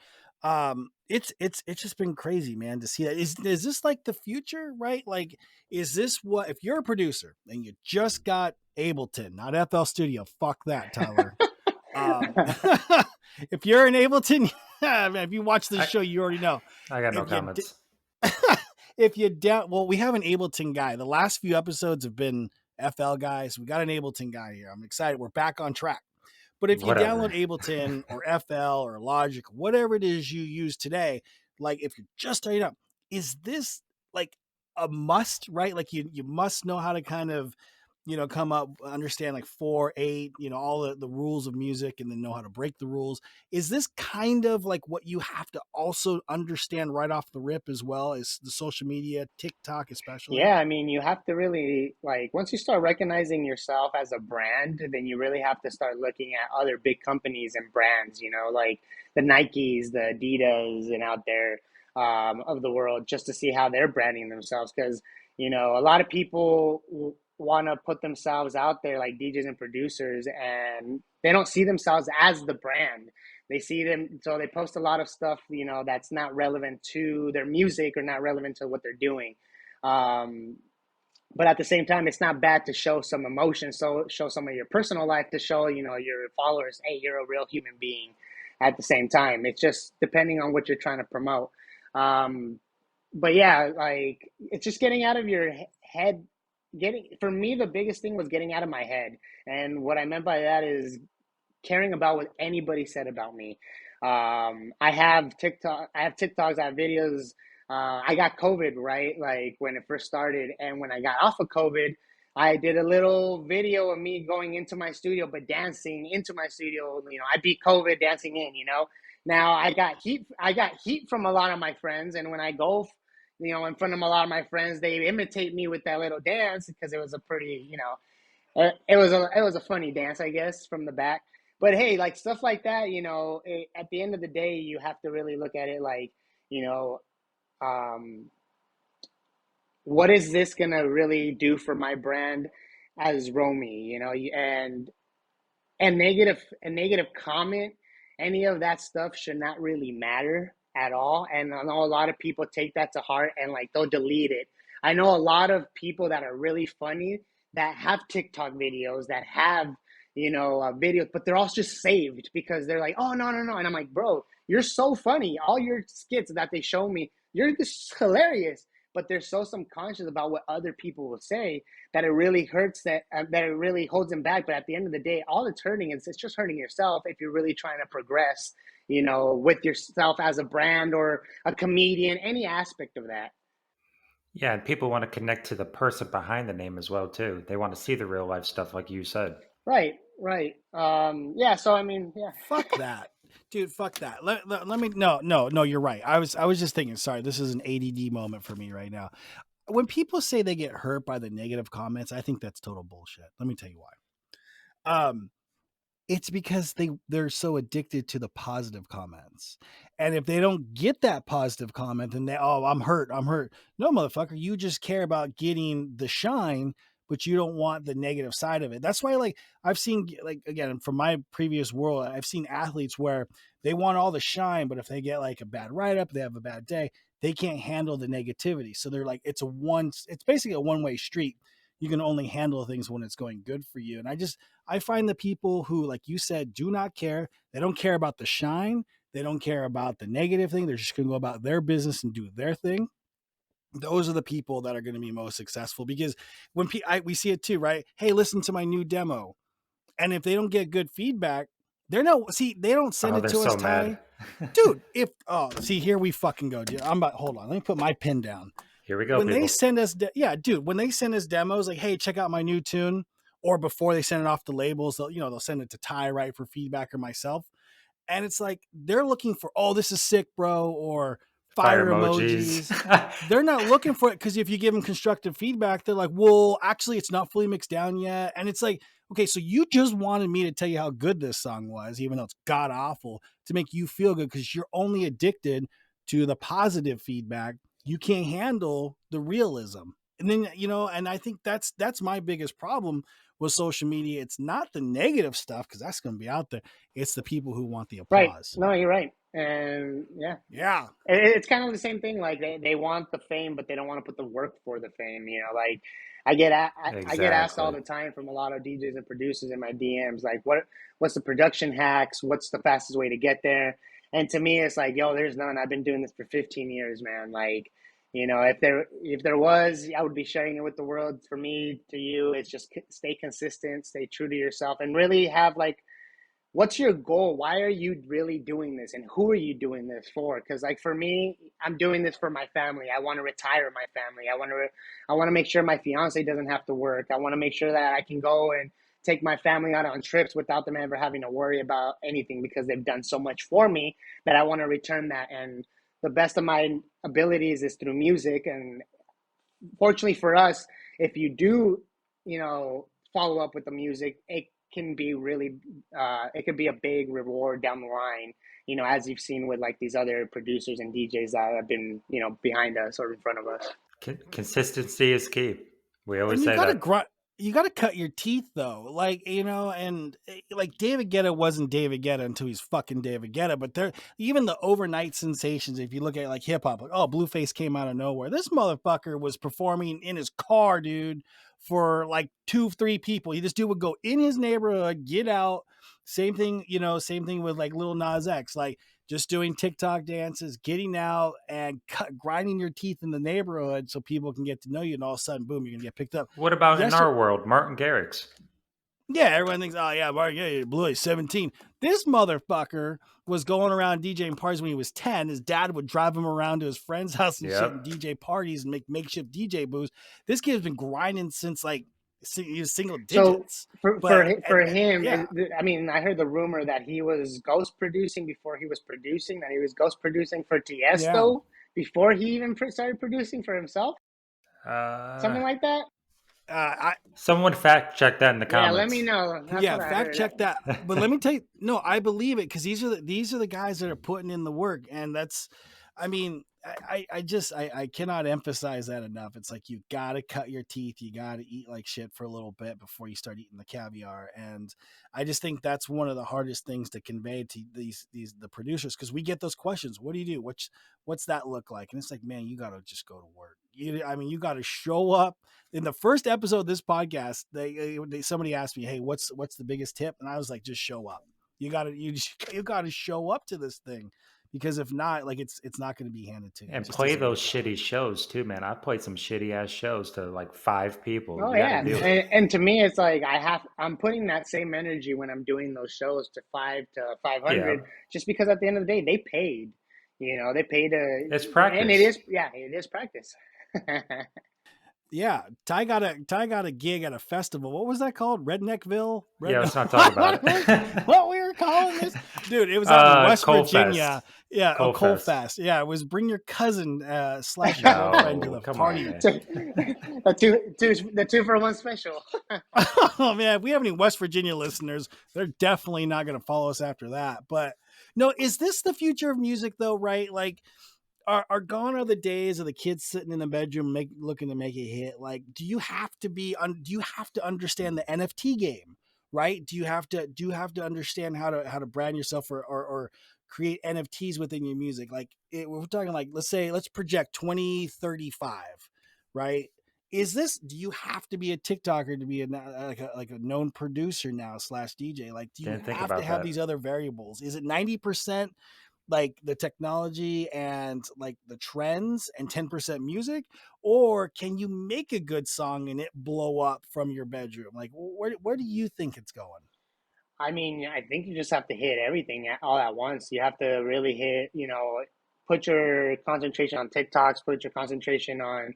It's just been crazy, man, to see that. Is this like the future, right? Like, is this what, if you're a producer and you just got Ableton, not FL Studio, fuck that, Tyler. If you're in Ableton, if you watch this show, you already know. I got no comments. If you well, we have an Ableton guy. The last few episodes have been FL guys. We got an Ableton guy here. I'm excited. We're back on track. But if you download Ableton or FL or Logic, whatever it is you use today, like if you're just starting up, is this like a must, right? Like you must know how to kind of, come up, understand like 4/8, all the rules of music, and then know how to break the rules. Is this kind of like what you have to also understand right off the rip, as well as the social media, TikTok especially? Yeah, I mean, you have to really, like, once you start recognizing yourself as a brand, then you really have to start looking at other big companies and brands, like the Nikes, the Adidas, and out there, of the world, just to see how they're branding themselves. Because, a lot of people want to put themselves out there, like DJs and producers, and they don't see themselves as the brand. They see them, so they post a lot of stuff, that's not relevant to their music or not relevant to what they're doing. Um, But at the same time, it's not bad to show some emotion, so show some of your personal life to show, your followers, hey, you're a real human being. At the same time, it's just depending on what you're trying to promote. But yeah, like it's just getting out of your head. For me, the biggest thing was getting out of my head, and what I meant by that is caring about what anybody said about me. I have TikTok, I have TikToks, I have videos. I got COVID, right? Like when it first started. And when I got off of COVID, I did a little video of me going into my studio, but dancing into my studio. I beat COVID dancing in. Now I got heat from a lot of my friends. And when I go, in front of a lot of my friends, they imitate me with that little dance because it was a pretty, it was a funny dance, I guess, from the back. But hey, like stuff like that, at the end of the day, you have to really look at it like, you know, um, what is this gonna really do for my brand as Romy, and negative comment, any of that stuff should not really matter at all. And I know a lot of people take that to heart and like they'll delete it. I know a lot of people that are really funny that have TikTok videos that have videos, but they're all just saved because they're like, oh, no, no, no. And I'm like, bro, you're so funny, all your skits that they show me, you're just hilarious, but they're so subconscious about what other people will say that it really hurts, that it really holds them back. But at the end of the day, all it's hurting is it's just hurting yourself if you're really trying to progress, with yourself as a brand or a comedian, any aspect of that. Yeah, and people want to connect to the person behind the name as well too. They want to see the real life stuff, like you said. Right, right. Yeah. So I mean, yeah. Fuck that. Dude, fuck that. Let me no, you're right. I was just thinking, sorry, this is an ADD moment for me right now. When people say they get hurt by the negative comments, I think that's total bullshit. Let me tell you why. It's because they're so addicted to the positive comments. And if they don't get that positive comment, then I'm hurt. No, motherfucker, you just care about getting the shine, but you don't want the negative side of it. That's why, like, I've seen, like, again, from my previous world, I've seen athletes where they want all the shine, but if they get like a bad write-up, they have a bad day, they can't handle the negativity. So they're like, it's basically a one-way street. You can only handle things when it's going good for you. And I find the people who, like you said, do not care. They don't care about the shine. They don't care about the negative thing. They're just going to go about their business and do their thing. Those are the people that are going to be most successful, because when we see it too, right? Hey, listen to my new demo. And if they don't get good feedback, they don't send Oh, it they're to us, so Ty. mad. Dude, here we fucking go, dude. Hold on. Let me put my pen down. Here we go, When people. they send us, when they send us demos, like, hey, check out my new tune, or before they send it off to labels, they'll send it to Ty, right, for feedback, or myself. And it's like, they're looking for, oh, this is sick, bro, or fire emojis. They're not looking for it, because if you give them constructive feedback, they're like, well, actually, it's not fully mixed down yet. And it's like, okay, so you just wanted me to tell you how good this song was, even though it's god awful, to make you feel good, because you're only addicted to the positive feedback. You can't handle the realism. And then, and I think that's my biggest problem with social media. It's not the negative stuff, because that's going to be out there. It's the people who want the Right. applause. No, you're right. And yeah. Yeah. It's kind of the same thing. Like they want the fame, but they don't want to put the work for the fame. Like I get asked all Exactly. the time from a lot of DJs and producers in my DMs, like what's the production hacks? What's the fastest way to get there? And to me, it's like, yo, there's none. I've been doing this for 15 years, man. Like, if there was, I would be sharing it with the world. For me, to you, it's just stay consistent, stay true to yourself, and really have like, what's your goal? Why are you really doing this? And who are you doing this for? Because like for me, I'm doing this for my family. I want to retire my family. I want to make sure my fiance doesn't have to work. I want to make sure that I can go and take my family out on trips without them ever having to worry about anything, because they've done so much for me that I want to return that. And the best of my abilities is through music. And fortunately for us, if you do, follow up with the music, it can be really, it could be a big reward down the line, as you've seen with like these other producers and DJs that have been, behind us or in front of us. Consistency is key. We always And you say got to that. grind. you got to cut your teeth though. Like, you know, and like David Guetta wasn't David Guetta until he's fucking David Guetta. But there, even the overnight sensations, if you look at like hip hop, like, oh, Blueface came out of nowhere. This motherfucker was performing in his car, dude, for like 2-3 people. This dude would go in his neighborhood, get out. Same thing, you know, same thing with like Lil Nas X. Like, just doing TikTok dances, getting out and grinding your teeth in the neighborhood so people can get to know you. And all of a sudden, boom, you're going to get picked up. What about in Yesterday, our world, Martin Garrix? yeah, everyone thinks, oh, yeah, Mark, yeah, Blue is 17. This motherfucker was going around DJing parties when he was 10. His dad would drive him around to his friend's house and shit and DJ parties and make makeshift DJ booths. This kid's been grinding since like he was single digits. So for him, yeah. I mean, I heard the rumor that he was ghost producing before he was producing, that he was ghost producing for Tiesto before he even started producing for himself. Something like that. Someone fact check that in the comments. Yeah, let me know. That's fact check that. But let me tell you, no, I believe it because these are the guys that are putting in the work, and that's, I mean, I cannot emphasize that enough. It's like you gotta cut your teeth, you gotta eat like shit for a little bit before you start eating the caviar, and I just think that's one of the hardest things to convey to the producers because we get those questions. What do you do? What's that look like? And it's like, man, you gotta just go to work. You got to show up. In the first episode of this podcast, somebody asked me, "Hey, what's the biggest tip?" And I was like, "Just show up. You got to show up to this thing, because if not, like it's not going to be handed to you." And play those shitty shows too, man. I played some shitty ass shows to like 5 people. Oh yeah, and to me, it's like I'm putting that same energy when I'm doing those shows to 5 to 500, just because at the end of the day, they paid. You know, they paid to. It's practice, and it is practice. Yeah, Ty got a gig at a festival. What was that called? Redneckville? Yeah, let's not talk about it. What we were calling this? Dude, it was out in West Virginia. Fest. Yeah, Coal Fest. Yeah, it was bring your cousin / your girlfriend to the party. The 2-for-1 special. Oh man, if we have any West Virginia listeners, they're definitely not going to follow us after that. But no, is this the future of music though? Right, like. Are gone are the days of the kids sitting in the bedroom looking to make a hit. Like, do you have to understand the NFT game, right? Do you have to understand how to brand yourself or create NFTs within your music? Like, we're talking like, let's project 2035, right? Do you have to be a TikToker to be like a known producer now / DJ? Like, do you have to have these other variables? Is it 90%? Like the technology and like the trends and 10% music, or can you make a good song and it blow up from your bedroom? Like where do you think it's going? I mean, I think you just have to hit everything all at once. You have to really hit, put your concentration on TikToks, put your concentration on,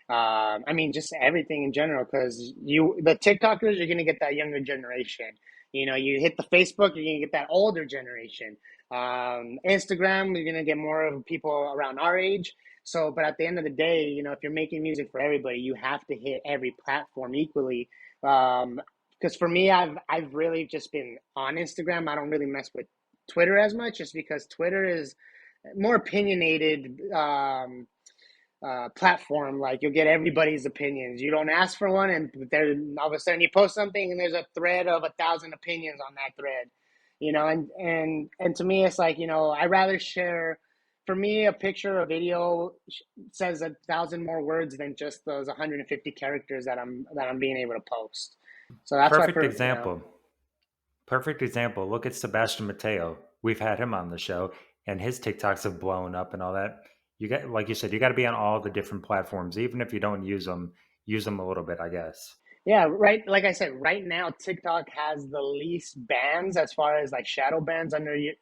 I mean, just everything in general, because the TikTokers, you're going to get that younger generation. You hit the Facebook, you're going to get that older generation. Instagram, you're going to get more of people around our age. So, but at the end of the day, if you're making music for everybody, you have to hit every platform equally. Because for me, I've really just been on Instagram. I don't really mess with Twitter as much, just because Twitter is more opinionated platform. Like, you'll get everybody's opinions. You don't ask for one, and there all of a sudden you post something, and there's a thread of 1,000 opinions on that thread. And to me, it's like, I rather share. For me, a picture, a video says 1,000 more words than just those 150 characters that I'm being able to post. So that's perfect example. Perfect example. Look at Sebastian Mateo. We've had him on the show, and his TikToks have blown up and all that. Like you said, you got to be on all the different platforms, even if you don't use them a little bit, I guess. Yeah, right. Like I said, right now TikTok has the least bans as far as like shadow bans under it.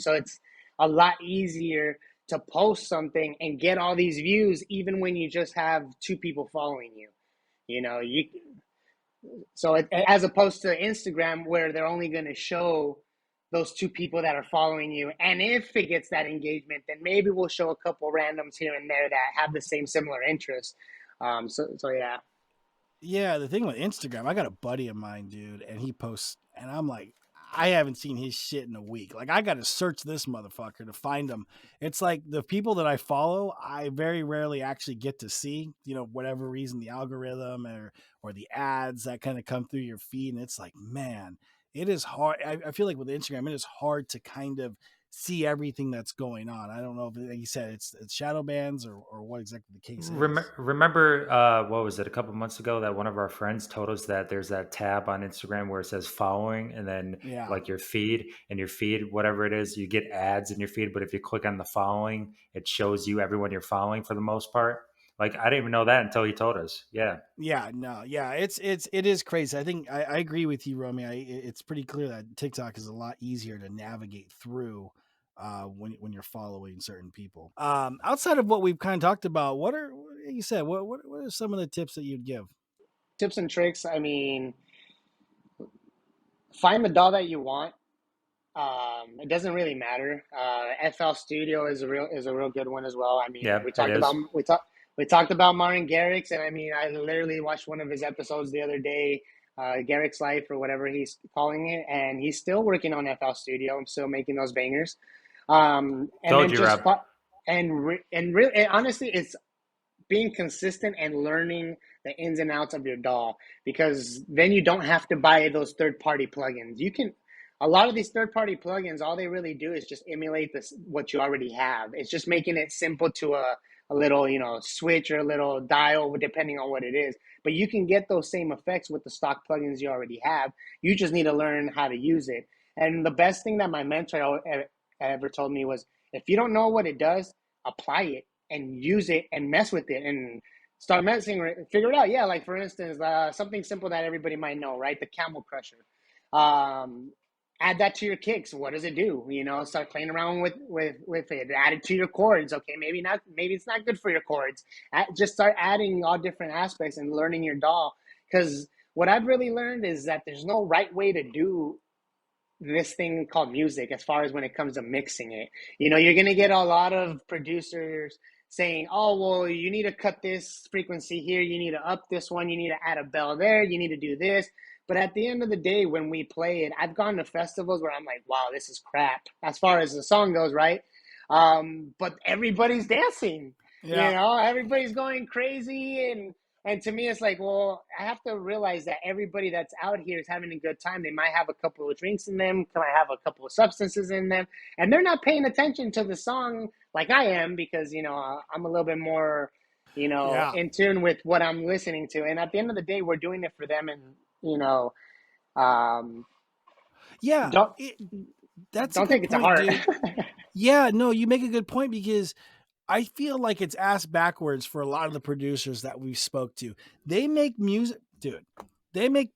So it's a lot easier to post something and get all these views, even when you just have 2 people following you. So as opposed to Instagram, where they're only going to show those 2 people that are following you, and if it gets that engagement, then maybe we'll show a couple randoms here and there that have the similar interests. So yeah. Yeah, the thing with Instagram, I got a buddy of mine, dude, and he posts, and I'm like, I haven't seen his shit in a week. Like, I got to search this motherfucker to find him. It's like the people that I follow, I very rarely actually get to see, whatever reason, the algorithm or the ads that kind of come through your feed. And it's like, man, it is hard. I feel like with Instagram, it is hard to kind of see everything that's going on. I don't know if, like you said, it's shadow bans or what exactly the case is. Remember, what was it, a couple months ago that one of our friends told us that there's that tab on Instagram where it says following, and then like your feed, whatever it is, you get ads in your feed. But if you click on the following, it shows you everyone you're following for the most part. Like, I didn't even know that until he told us. Yeah. It is crazy. I think I agree with you, Romy. It's pretty clear that TikTok is a lot easier to navigate through when you're following certain people. Outside of what we've kind of talked about, what are some of the tips that you'd give? Tips and tricks. I mean, find the DAW that you want. It doesn't really matter. FL Studio is a real good one as well. I mean, we talked about Martin Garrix, and I mean, I literally watched one of his episodes the other day, Garrix Life or whatever he's calling it, and he's still working on FL Studio. I'm still making those bangers. And honestly, it's being consistent and learning the ins and outs of your DAW, because then you don't have to buy those third-party plugins. A lot of these third-party plugins, all they really do is just emulate what you already have. It's just making it simple to a little, switch or a little dial, depending on what it is. But you can get those same effects with the stock plugins you already have. You just need to learn how to use it. And the best thing that my mentor ever told me was, if you don't know what it does, apply it and use it and mess with it and start messing with it, figure it out. Yeah, like for instance, something simple that everybody might know, right? The Camel Crusher. Add that to your kicks. What does it do? Start playing around with it. Add it to your chords. Okay, maybe it's not good for your chords. Just start adding all different aspects and learning your DAW. Because what I've really learned is that there's no right way to do this thing called music as far as when it comes to mixing it. You're going to get a lot of producers saying, oh, well, you need to cut this frequency here. You need to up this one. You need to add a bell there. You need to do this. But at the end of the day, when we play it, I've gone to festivals where I'm like, wow, this is crap as far as the song goes, right? But everybody's dancing, everybody's going crazy. And to me, it's like, well, I have to realize that everybody that's out here is having a good time. They might have a couple of drinks in them, might have a couple of substances in them, and they're not paying attention to the song like I am, because, I'm a little bit more, in tune with what I'm listening to. And at the end of the day, we're doing it for them. And, don't take it to heart. Yeah, no, you make a good point, because I feel like it's ass backwards for a lot of the producers that we spoke to. They make music, dude.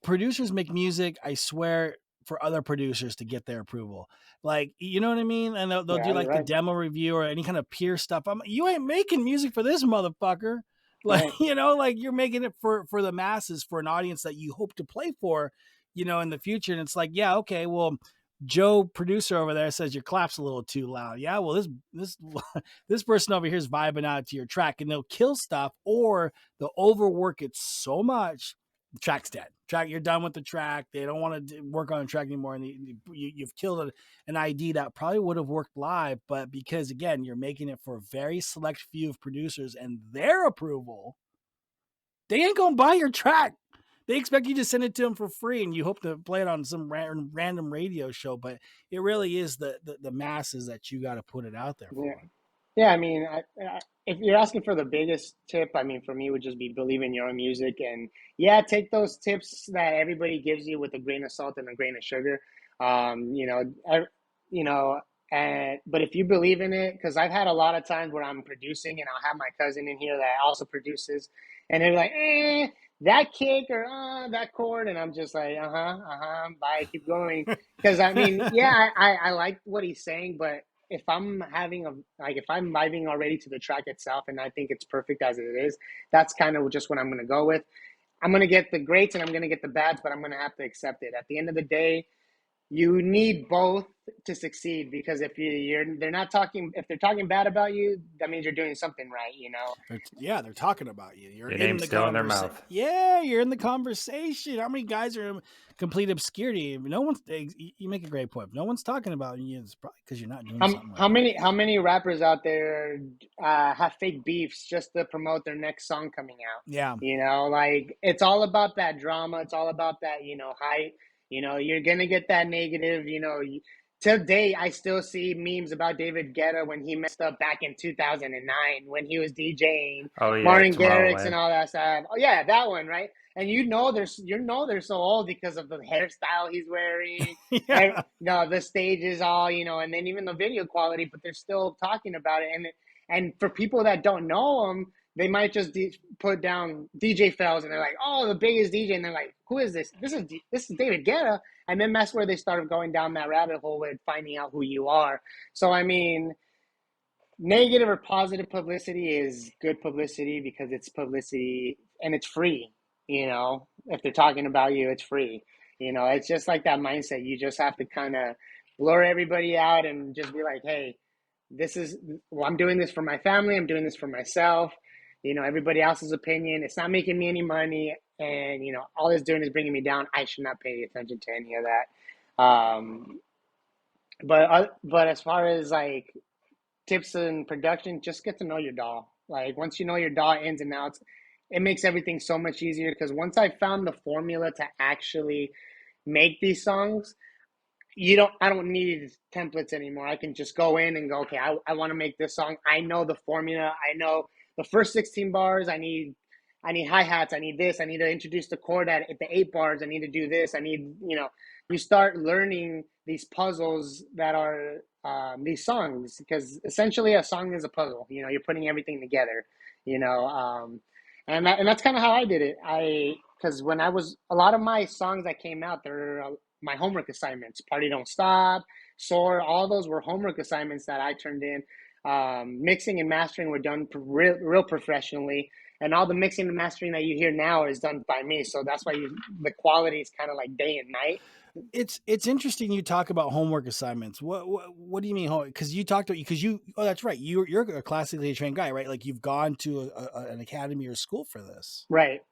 Producers make music, I swear, for other producers to get their approval. Like, you know what I mean? And they'll do like the demo review or any kind of peer stuff. You ain't making music for this motherfucker. Like, like you're making it for the masses, for an audience that you hope to play for, in the future. And it's like, yeah, okay, well, Joe, producer over there, says your clap's a little too loud. Yeah, well, this person over here is vibing out to your track, and they'll kill stuff, or they'll overwork it so much, the track's dead. You're done with the track. They don't want to work on the track anymore, and you've killed an ID that probably would have worked live, but because, again, you're making it for a very select few of producers and their approval, they ain't gonna buy your track. They expect you to send it to them for free, and you hope to play it on some random radio show. But it really is the masses that you got to put it out there for. Yeah. I mean, if you're asking for the biggest tip, I mean, for me, would just be believe in your own music, and take those tips that everybody gives you with a grain of salt and a grain of sugar. But if you believe in it, because I've had a lot of times where I'm producing and I'll have my cousin in here that also produces, and they're like, that kick or that chord, and I'm just like, bye, keep going. Because I mean, I like what he's saying, but if I'm vibing already to the track itself and I think it's perfect as it is, that's kind of just what I'm going to go with. I'm going to get the greats and I'm going to get the bads, but I'm going to have to accept it. At the end of the day, you need both to succeed, because if they're talking bad about you, that means you're doing something right, you know. They're talking about you. You're Your in name's the still in their conversation. mouth. Yeah, you're in the conversation. How many guys are in complete obscurity? No one's. You make a great point. If no one's talking about you, it's probably because you're not doing something right. How many rappers out there have fake beefs just to promote their next song coming out? Yeah. You know, like, it's all about that drama. It's all about that, you know, hype. You know, you're gonna get that negative. You know, today I still see memes about David Guetta when he messed up back in 2009 when he was DJing Oh yeah, Martin Garrix Tomorrowland. and all that stuff. Oh yeah, that one, right? And they're so old because of the hairstyle he's wearing. Yeah. No, the stage is all, you know, and then even the video quality, but they're still talking about it. And for people that don't know him, they might just put down DJ Fells and they're like, oh, the biggest DJ, and they're like, who is this? This is David Guetta. And then that's where they started going down that rabbit hole with finding out who you are. So I mean, negative or positive publicity is good publicity because it's publicity and it's free. You know, if they're talking about you, it's free. You know, it's just like that mindset. You just have to kind of blur everybody out and just be like, hey, I'm doing this for my family. I'm doing this for myself. You know, everybody else's opinion, it's not making me any money. And, you know, all it's doing is bringing me down. I should not pay attention to any of that. But as far as like tips in production, just get to know your DAW. Like, once you know your DAW ins and outs, it makes everything so much easier. Because once I found the formula to actually make these songs, I don't need templates anymore. I can just go in and go, okay, I want to make this song. I know the formula. I know the first 16 bars. I need hi-hats. I need this. I need to introduce the chord at the 8 bars. I need to do this. I need, you know, you start learning these puzzles that are these songs, because essentially a song is a puzzle. You know, you're putting everything together, you know, and that's kind of how I did it. Because when a lot of my songs that came out, they're my homework assignments. Party Don't Stop, Soar, all those were homework assignments that I turned in. Mixing and mastering were done real professionally, and all the mixing and mastering that you hear now is done by me. So that's why the quality is kind of like day and night. It's interesting you talk about homework assignments. What do you mean? Because you talked about oh, that's right. You're a classically trained guy, right? Like, you've gone to an academy or school for this. Right.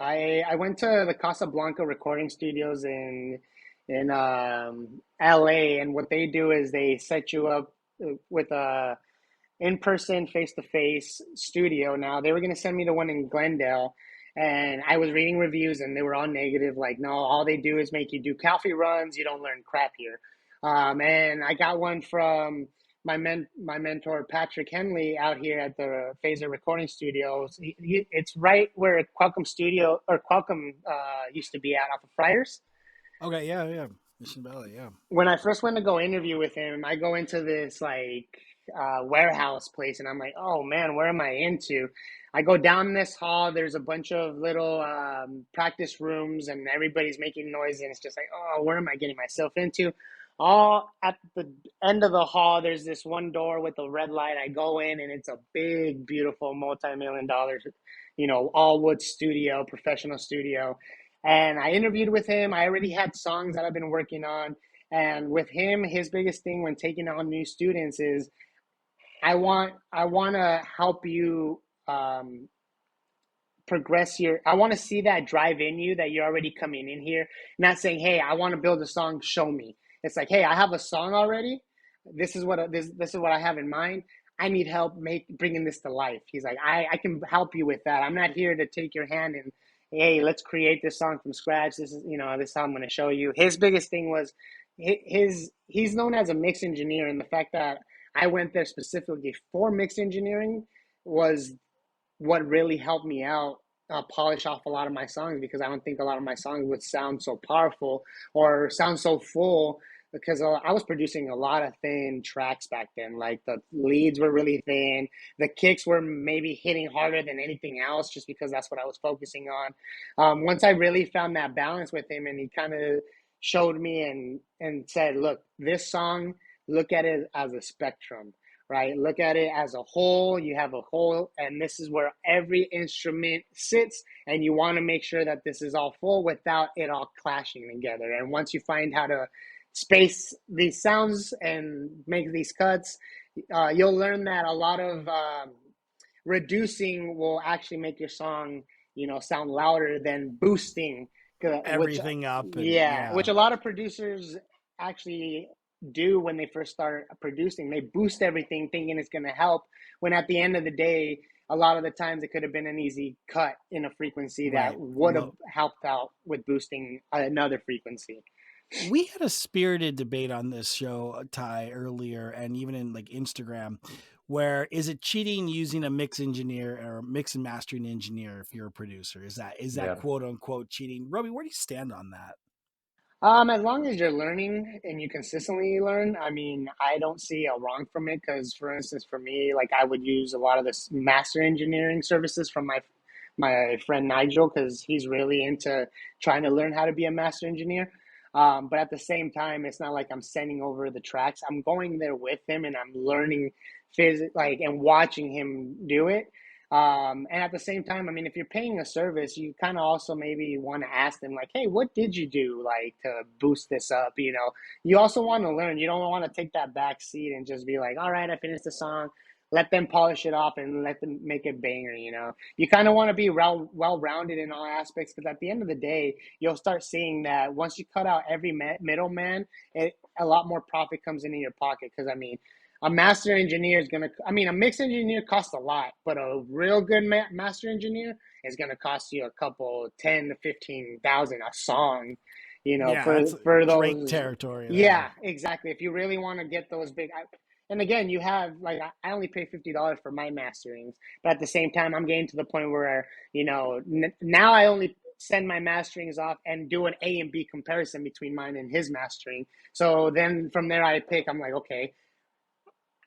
I went to the Casablanca recording studios in LA, and what they do is they set you up with a in-person, face-to-face studio. Now, they were going to send me to one in Glendale, and I was reading reviews, and they were all negative. Like, no, all they do is make you do coffee runs. You don't learn crap here. And I got one from my mentor, Patrick Henley, out here at the Phaser Recording Studios. It's right where Qualcomm used to be at, off of Friars. Okay, yeah. Mission Valley, yeah. When I first went to go interview with him, I go into this like warehouse place, and I'm like, oh man, where am I into? I go down this hall. There's a bunch of little practice rooms, and everybody's making noise, and it's just like, oh, where am I getting myself into? All at the end of the hall, there's this one door with a red light. I go in, and it's a big, beautiful, multi-million-dollar, you know, all wood studio, professional studio. And I interviewed with him. I already had songs that I've been working on. And with him, his biggest thing when taking on new students is, I want to help you progress I want to see that drive in you, that you're already coming in here, not saying, hey, I want to build a song, show me. It's like, hey, I have a song already. This is what I have in mind. I need help bringing this to life. He's like, I can help you with that. I'm not here to take your hand and, hey, let's create this song from scratch. This is how I'm going to show you. His biggest thing was he's known as a mix engineer, and the fact that I went there specifically for mix engineering was what really helped me out polish off a lot of my songs, because I don't think a lot of my songs would sound so powerful or sound so full, because I was producing a lot of thin tracks back then. Like, the leads were really thin. The kicks were maybe hitting harder than anything else, just because that's what I was focusing on. Once I really found that balance with him, and he kind of showed me and said, look, this song, look at it as a spectrum, right? Look at it as a whole. You have a whole, and this is where every instrument sits, and you want to make sure that this is all full without it all clashing together. And once you find how to space these sounds and make these cuts, you'll learn that a lot of reducing will actually make your song, sound louder than boosting. Which, Everything up and yeah, which a lot of producers actually do when they first start producing. They boost everything thinking it's going to help, when at the end of the day, a lot of the times it could have been an easy cut in a frequency that Right. would have helped out with boosting another frequency. We had a spirited debate on this show, Ty, earlier, and even in like Instagram, where is it cheating using a mix engineer or mix and mastering engineer if you're a producer? Is that Yeah. quote unquote cheating? Roby, where do you stand on that? As long as you're learning and you consistently learn, I mean, I don't see a wrong from it. Because, for instance, for me, like I would use a lot of this master engineering services from my friend Nigel, because he's really into trying to learn how to be a master engineer. But at the same time, it's not like I'm sending over the tracks. I'm going there with him and I'm learning and watching him do it. And at the same time, I mean, if you're paying a service, you kind of also maybe want to ask them, like, hey, what did you do, like, to boost this up? You also want to learn. You don't want to take that back seat and just be like, all right, I finished the song. Let them polish it off and let them make it banger. You kind of want to be well-rounded in all aspects, because at the end of the day, you'll start seeing that once you cut out every middleman, a lot more profit comes into your pocket. Because, I mean, a master engineer is a mix engineer costs a lot, but a real good master engineer is going to cost you a couple, 10 to 15,000 a song, That's for Drake those. territory. Yeah, exactly. If you really want to get those big, and again, you have, like, I only pay $50 for my masterings, but at the same time, I'm getting to the point where, now I only send my masterings off and do an A and B comparison between mine and his mastering. So then from there, I'm like, okay,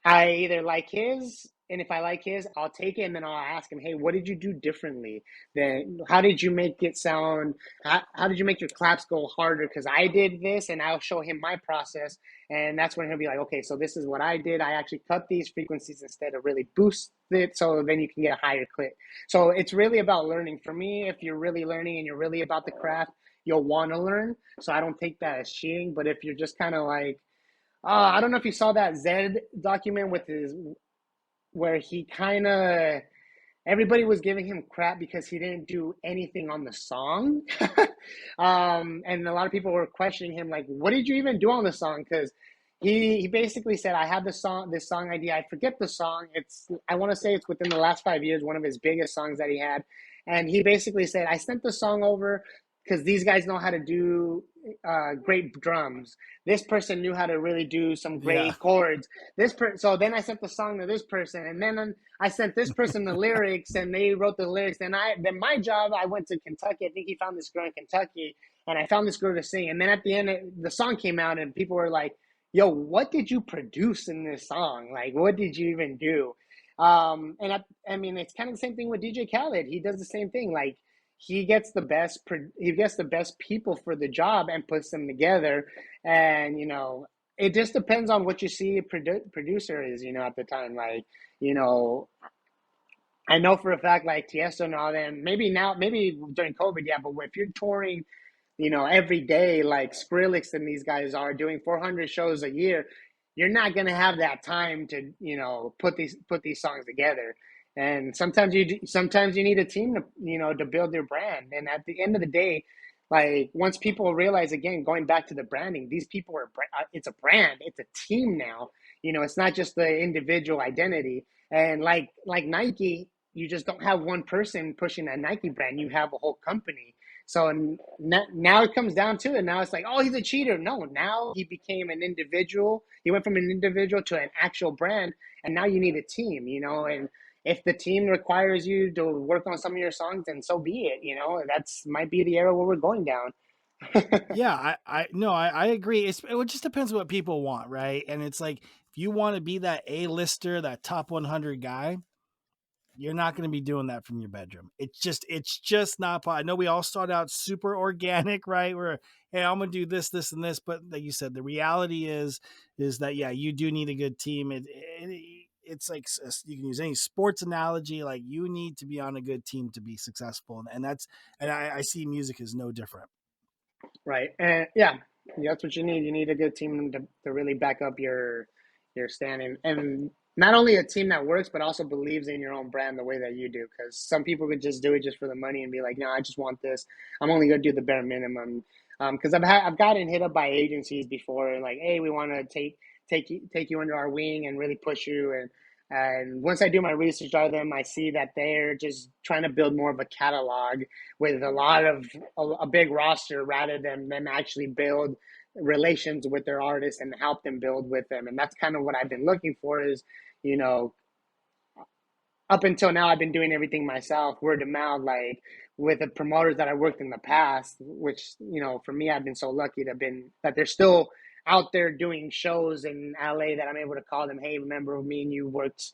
I either like his, and if I like his, I'll take it, and then I'll ask him, hey, what did you do differently? Then how did you make it sound? How did you make your claps go harder? Because I did this, and I'll show him my process, and that's when he'll be like, okay, so this is what I did. I actually cut these frequencies instead of really boost it, so then you can get a higher clip. So it's really about learning. For me, if you're really learning and you're really about the craft, you'll want to learn. So I don't take that as cheating. But if you're just kind of like, I don't know if you saw that Zed document where he kind of, everybody was giving him crap because he didn't do anything on the song. And a lot of people were questioning him, like, what did you even do on the song? Because he basically said, I had this song idea. I forget the song. I want to say it's within the last 5 years, one of his biggest songs that he had. And he basically said, I sent the song over because these guys know how to do great drums. This person knew how to really do some great chords. So then I sent the song to this person, and then I sent this person the lyrics, and they wrote the lyrics. Then my job, I went to Kentucky. I think he found this girl in Kentucky, and I found this girl to sing. And then at the end, the song came out, and people were like, "Yo, what did you produce in this song? Like, what did you even do?" I mean, it's kind of the same thing with DJ Khaled. He does the same thing. Like, he gets the best people for the job and puts them together. And it just depends on what you see a producer is, at the time. Like, I know for a fact, like Tiesto and all them, maybe during COVID, yeah, but if you're touring every day, like Skrillex and these guys are doing 400 shows a year, you're not going to have that time to, put these songs together. And sometimes you need a team to, to build your brand. And at the end of the day, like, once people realize, again, going back to the branding, these people it's a brand, it's a team now. It's not just the individual identity. And like Nike, you just don't have one person pushing that Nike brand. You have a whole company. So now it comes down to it. Now it's like, oh, he's a cheater. No, now he became an individual. He went from an individual to an actual brand, and now you need a team, and if the team requires you to work on some of your songs, then so be it. That's might be the era where we're going down. Yeah, I agree. It just depends what people want, right? And it's like, if you want to be that A-lister, that top 100 guy, you're not going to be doing that from your bedroom. It's just not. I know we all start out super organic, right? Where, hey, I'm going to do this, this, and this. But like you said, the reality is that, yeah, you do need a good team. It's like, you can use any sports analogy. Like, you need to be on a good team to be successful. And I see music as no different. Right. And yeah, That's what you need. You need a good team to really back up your stand, and not only a team that works, but also believes in your own brand the way that you do. Because some people could just do it just for the money and be like, no, I just want this. I'm only gonna do the bare minimum. Because I've gotten hit up by agencies before, and like, hey, we want to take you under our wing and really push you. And once I do my research on them, I see that they're just trying to build more of a catalog with a big roster rather than them actually build relations with their artists and help them build with them. And that's kind of what I've been looking for is, you know, up until now, I've been doing everything myself, word of mouth, like with the promoters that I worked in the past, which, for me, I've been so lucky that they're still out there doing shows in LA that I'm able to call them, hey, remember me and you worked,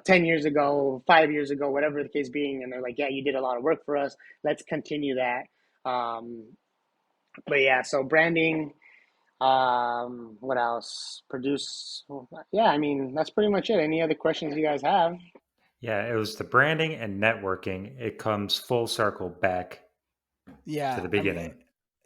10 years ago, 5 years ago, whatever the case being. And they're like, yeah, you did a lot of work for us. Let's continue that. But yeah, so branding, what else? Produce. Yeah, I mean, that's pretty much it. Any other questions you guys have? Yeah, it was the branding and networking. It comes full circle back to the beginning.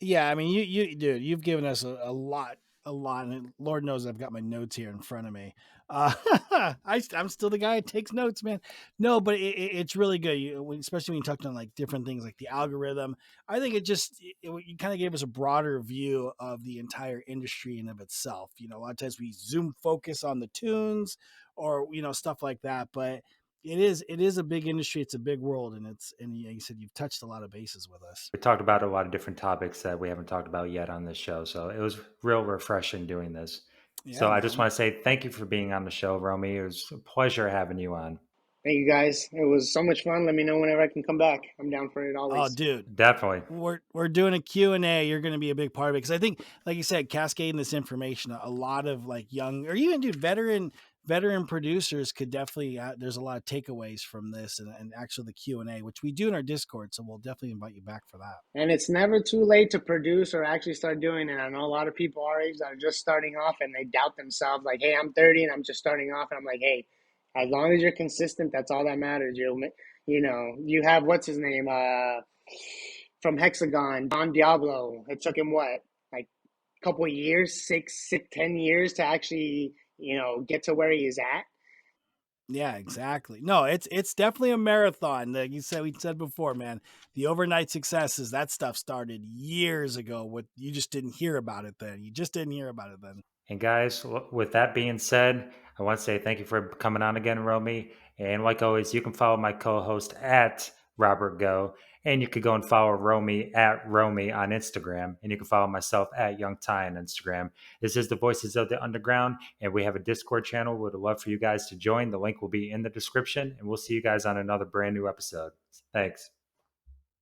I mean, dude, you've given us a lot, and Lord knows I've got my notes here in front of me. I'm still the guy who takes notes, man. No, but it's really good. Especially when you talked on like different things like the algorithm. I think you kind of gave us a broader view of the entire industry in of itself. A lot of times we zoom focus on the tunes or stuff like that, but it is a big industry. It's a big world, and you said you've touched a lot of bases with us. We talked about a lot of different topics that we haven't talked about yet on this show. So it was real refreshing doing this. Yeah, so I man. just want to say thank you for being on the show, Romy. It was a pleasure having you on. Thank you guys. It was so much fun. Let me know whenever I can come back. I'm down for it always. Oh, dude. Definitely. We're doing a Q&A. You're going to be a big part of it. Because I think, like you said, cascading this information, a lot of like young or even veteran producers could definitely, there's a lot of takeaways from this and actually the Q&A, which we do in our Discord. So we'll definitely invite you back for that. And it's never too late to produce or actually start doing it. I know a lot of people our age that are just starting off and they doubt themselves. Like, hey, I'm 30 and I'm just starting off. And I'm like, hey, as long as you're consistent, that's all that matters. You have, what's his name? From Hexagon, Don Diablo. It took him what, like a couple of years, 10 years to actually, get to where he is at. Yeah, exactly. No, it's definitely a marathon. Like we said before, man. The overnight successes, that stuff started years ago. You just didn't hear about it then. And guys, with that being said, I want to say thank you for coming on again, Romy. And like always, you can follow my co-host at Robert Geaux, and you could go and follow Romy at Roamy on Instagram, and you can follow myself at Young Ty on Instagram. This is the Voices of the Underground, and we have a Discord channel. We'd love for you guys to join. The link will be in the description, and we'll see you guys on another brand new episode. Thanks.